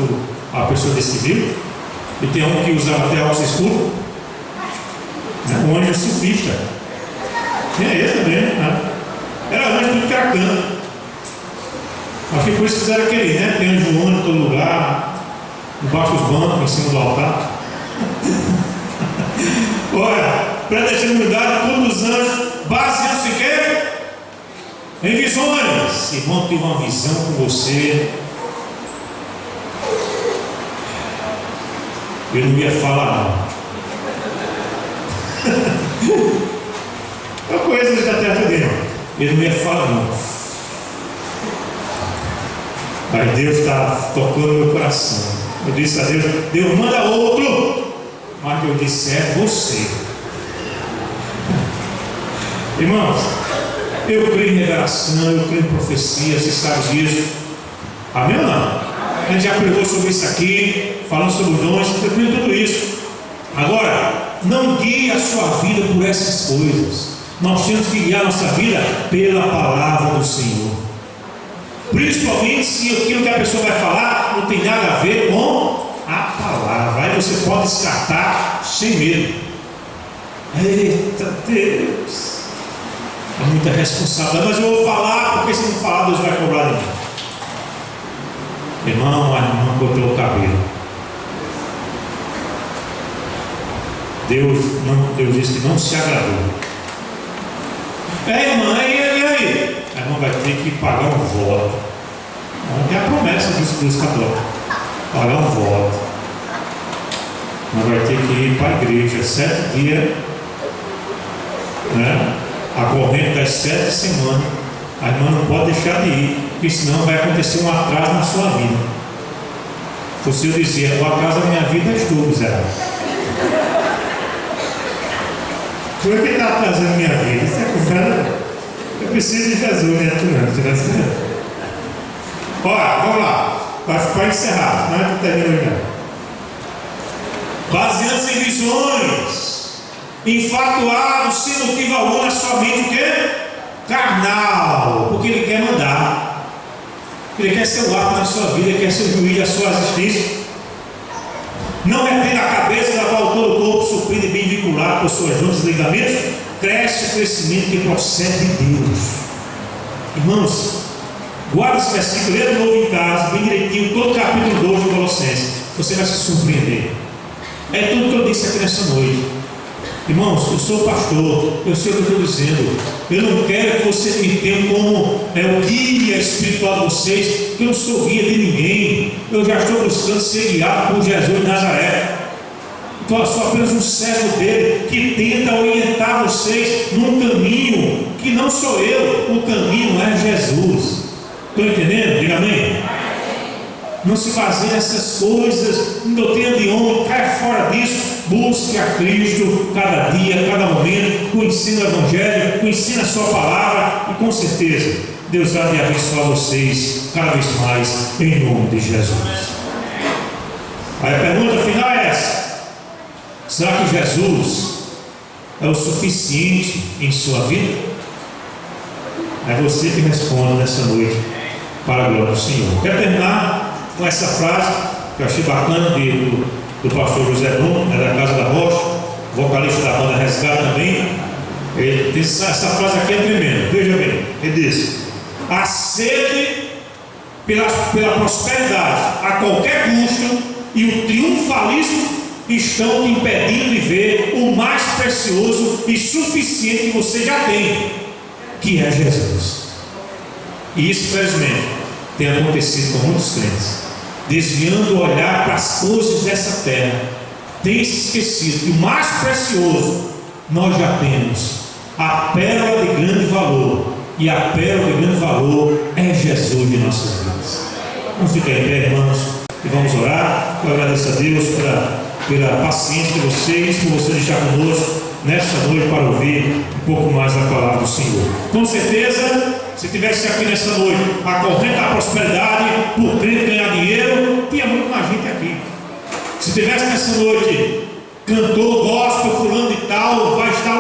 a pessoa desse que viu. E tem um que usava até óculos escuros. Um anjo surfista. Tinha esse também, né? Era anjo tudo que era canto. Acho que por isso fizeram aquele, né? Tem anjo em todo lugar, debaixo dos bancos, em cima do altar. Olha, predestinidade, todos os anjos, baseando-se em quê? Em visões. Irmão, tive uma visão com você. Eu não ia falar, não. É coisa da terra dele. Eu não ia falar, não. Mas Deus está tocando no meu coração. Eu disse a Deus: Deus, manda outro. Mas eu disse: é você. Irmãos, eu creio em revelação, eu creio em profecia, você sabe disso. Amém ou não? A gente já pregou sobre isso aqui, falando sobre os dons, eu creio em tudo isso. Agora, não guie a sua vida por essas coisas. Nós temos que guiar a nossa vida pela palavra do Senhor. Principalmente se aquilo que a pessoa vai falar não tem nada a ver com a palavra. Aí você pode descartar sem medo. Eita Deus, é muita responsabilidade. Mas eu vou falar, porque se não falar, Deus vai cobrar de mim. Irmão, a irmã cortou o cabelo. Deus disse que não se agradou. Irmã, e aí? A irmã vai ter que pagar um voto. É a promessa dos católicos. Pagar um voto. Ela vai ter que ir para a igreja 7 dias, né? A corrente das 7 semanas. A irmã não pode deixar de ir, porque senão vai acontecer um atraso na sua vida. Se eu dizer: o atraso da minha vida és tu, miserável. Tu é que está atrasando minha vida. Você é culpado? Eu preciso de Jesus, né? Tu não. Olha, vamos lá. Para encerrar, não é que termina ainda. Baseando-se em visões, infatuado, sem motivo algum na sua mente, o quê? Carnal, porque ele quer mandar. Ele quer ser o árbitro na sua vida, ele quer ser o juiz da sua existência. Não retém a cabeça, da qual todo o corpo, suprido e bem vinculado por suas juntas e ligamentos, cresce o crescimento que procede de Deus. Irmãos, guarda esse versículo, lê de novo em casa, bem direitinho, todo o capítulo 2 de Colossenses. Você vai se surpreender. É tudo que eu disse aqui nessa noite. Irmãos, eu sou pastor, eu sei o que eu estou dizendo. Eu não quero que você me tenha como o guia espiritual de vocês, porque eu não sou guia de ninguém. Eu já estou buscando ser guiado por Jesus de Nazaré. Então eu sou apenas um servo dele, que tenta orientar vocês num caminho que não sou eu, o caminho é Jesus. Estão entendendo? Diga amém. Não se baseie nessas coisas, em doutrina de homem, caia fora disso. Busque a Cristo cada dia, cada momento, conhecendo o Evangelho, conhecendo a sua palavra, e com certeza Deus vai abençoar vocês cada vez mais, em nome de Jesus. Aí a pergunta final é essa: será que Jesus é o suficiente em sua vida? É você que responde nessa noite, para a glória do Senhor. Quero terminar com essa frase que eu achei bacana do pastor José Bruno, da Casa da Rocha, vocalista da banda Resgate também. Ele disse, essa frase aqui é tremenda, veja bem, ele disse: a sede pela prosperidade a qualquer custo e o triunfalismo estão te impedindo de ver o mais precioso e suficiente que você já tem, que é Jesus. E isso, infelizmente, tem acontecido com muitos crentes, desviando o olhar para as coisas dessa terra, tem se esquecido que o mais precioso nós já temos, a pérola de grande valor, e a pérola de grande valor é Jesus de nossas vidas. Vamos ficar em pé, irmãos, e vamos orar. Eu agradeço a Deus pela paciência de vocês, por vocês estar conosco nesta noite para ouvir um pouco mais da palavra do Senhor. Com certeza, se tivesse aqui nessa noite a corrente da prosperidade, por crer ganhar dinheiro, tinha muito mais gente aqui. Se tivesse nessa noite cantor, gospel, fulano de tal, vai estar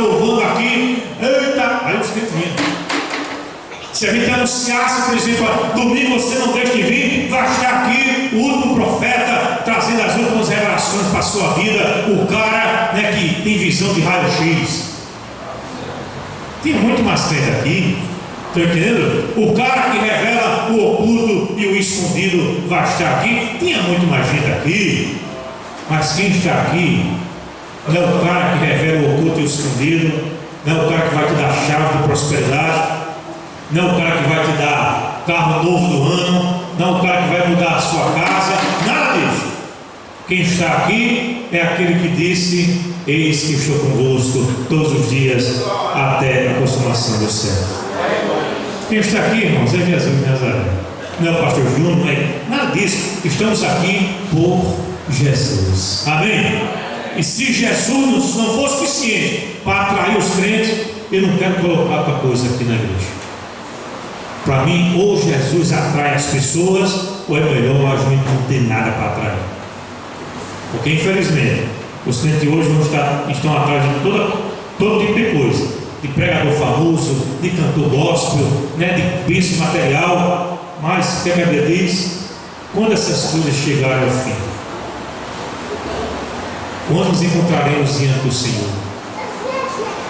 Se a gente anunciasse, por exemplo, domingo você não deixa de vir, vai estar aqui o último profeta trazendo as últimas revelações para a sua vida, o cara, né, que tem visão de raio-x. Tem muito mais crente aqui, estão entendendo? O cara que revela o oculto e o escondido vai estar aqui. Tinha muito mais gente aqui, mas quem está aqui não é o cara que revela o oculto e o escondido, não é o cara que vai te dar chave de prosperidade, não é o cara que vai te dar carro novo do ano, não é o cara que vai mudar a sua casa, nada disso. Quem está aqui é aquele que disse: eis que estou convosco todos os dias até a consumação do céu. Quem está aqui, irmãos, é Jesus de Nazaré. Não é o pastor Júnior, não é nada disso. Estamos aqui por Jesus. Amém? E se Jesus não for suficiente para atrair os crentes, eu não quero colocar outra coisa aqui na igreja. Para mim, ou Jesus atrai as pessoas, ou é melhor a gente não ter nada para atrair. Porque infelizmente os crentes hoje estão atrás de todo tipo de coisa, de pregador famoso, de cantor gospel, né, de bênção material. Mas o que a Bíblia diz? Quando essas coisas chegarem ao fim, quando nos encontraremos diante do Senhor,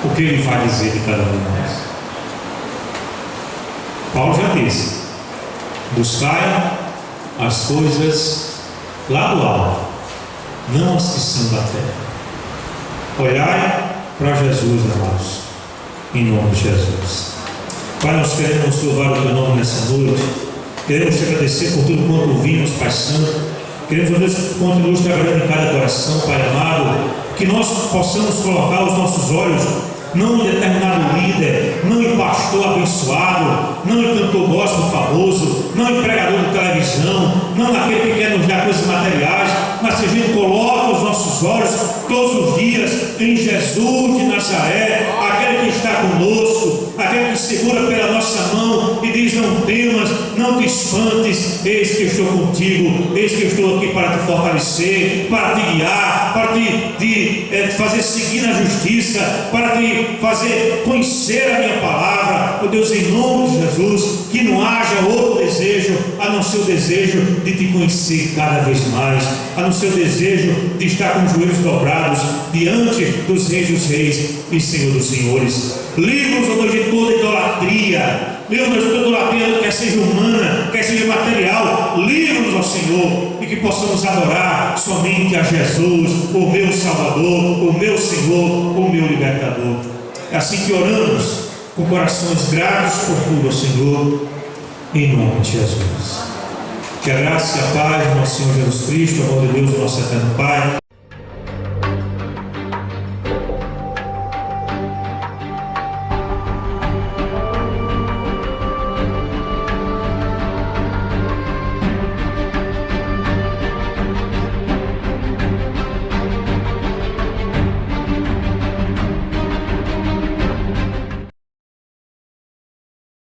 o que Ele vai dizer de cada um de nós? Paulo já disse: buscai as coisas lá do alto, não as que são da terra. Olhai para Jesus, amados, em nome de Jesus. Pai, nós queremos louvar o teu nome nessa noite, queremos te agradecer por tudo quanto ouvimos, Pai Santo. Queremos, meu Deus, que continues trabalhando em cada coração, Pai amado, que nós possamos colocar os nossos olhos não em determinado líder, não em pastor abençoado, não em cantor gospel famoso, não em pregador de televisão, não naquele que quer nos dar coisas materiais, mas que a gente coloca os nossos olhos todos os dias em Jesus de Nazaré, aquele que está conosco, aquele que segura pela nossa mão e diz: não temas, não te espantes, eis que estou contigo, eis que eu estou aqui para te fortalecer, para te guiar, para te fazer seguir na justiça, para te fazer conhecer a minha palavra. Oh Deus, em nome de Jesus, que não haja outro desejo a não ser o desejo de te conhecer cada vez mais, a não ser o desejo de estar com os joelhos dobrados diante dos reis dos reis e Senhor dos senhores. Livra-nos, oh Deus, de toda idolatria. Livra-nos de toda idolatria, quer seja humana, quer seja material. Livra-nos, ó Senhor, e que possamos adorar somente a Jesus, o meu Salvador, o meu Senhor, o meu Libertador. É assim que oramos, com corações gratos por tudo, ó Senhor, em nome de Jesus. Que a graça e a paz do nosso Senhor Jesus Cristo, o amor de Deus, o nosso eterno Pai,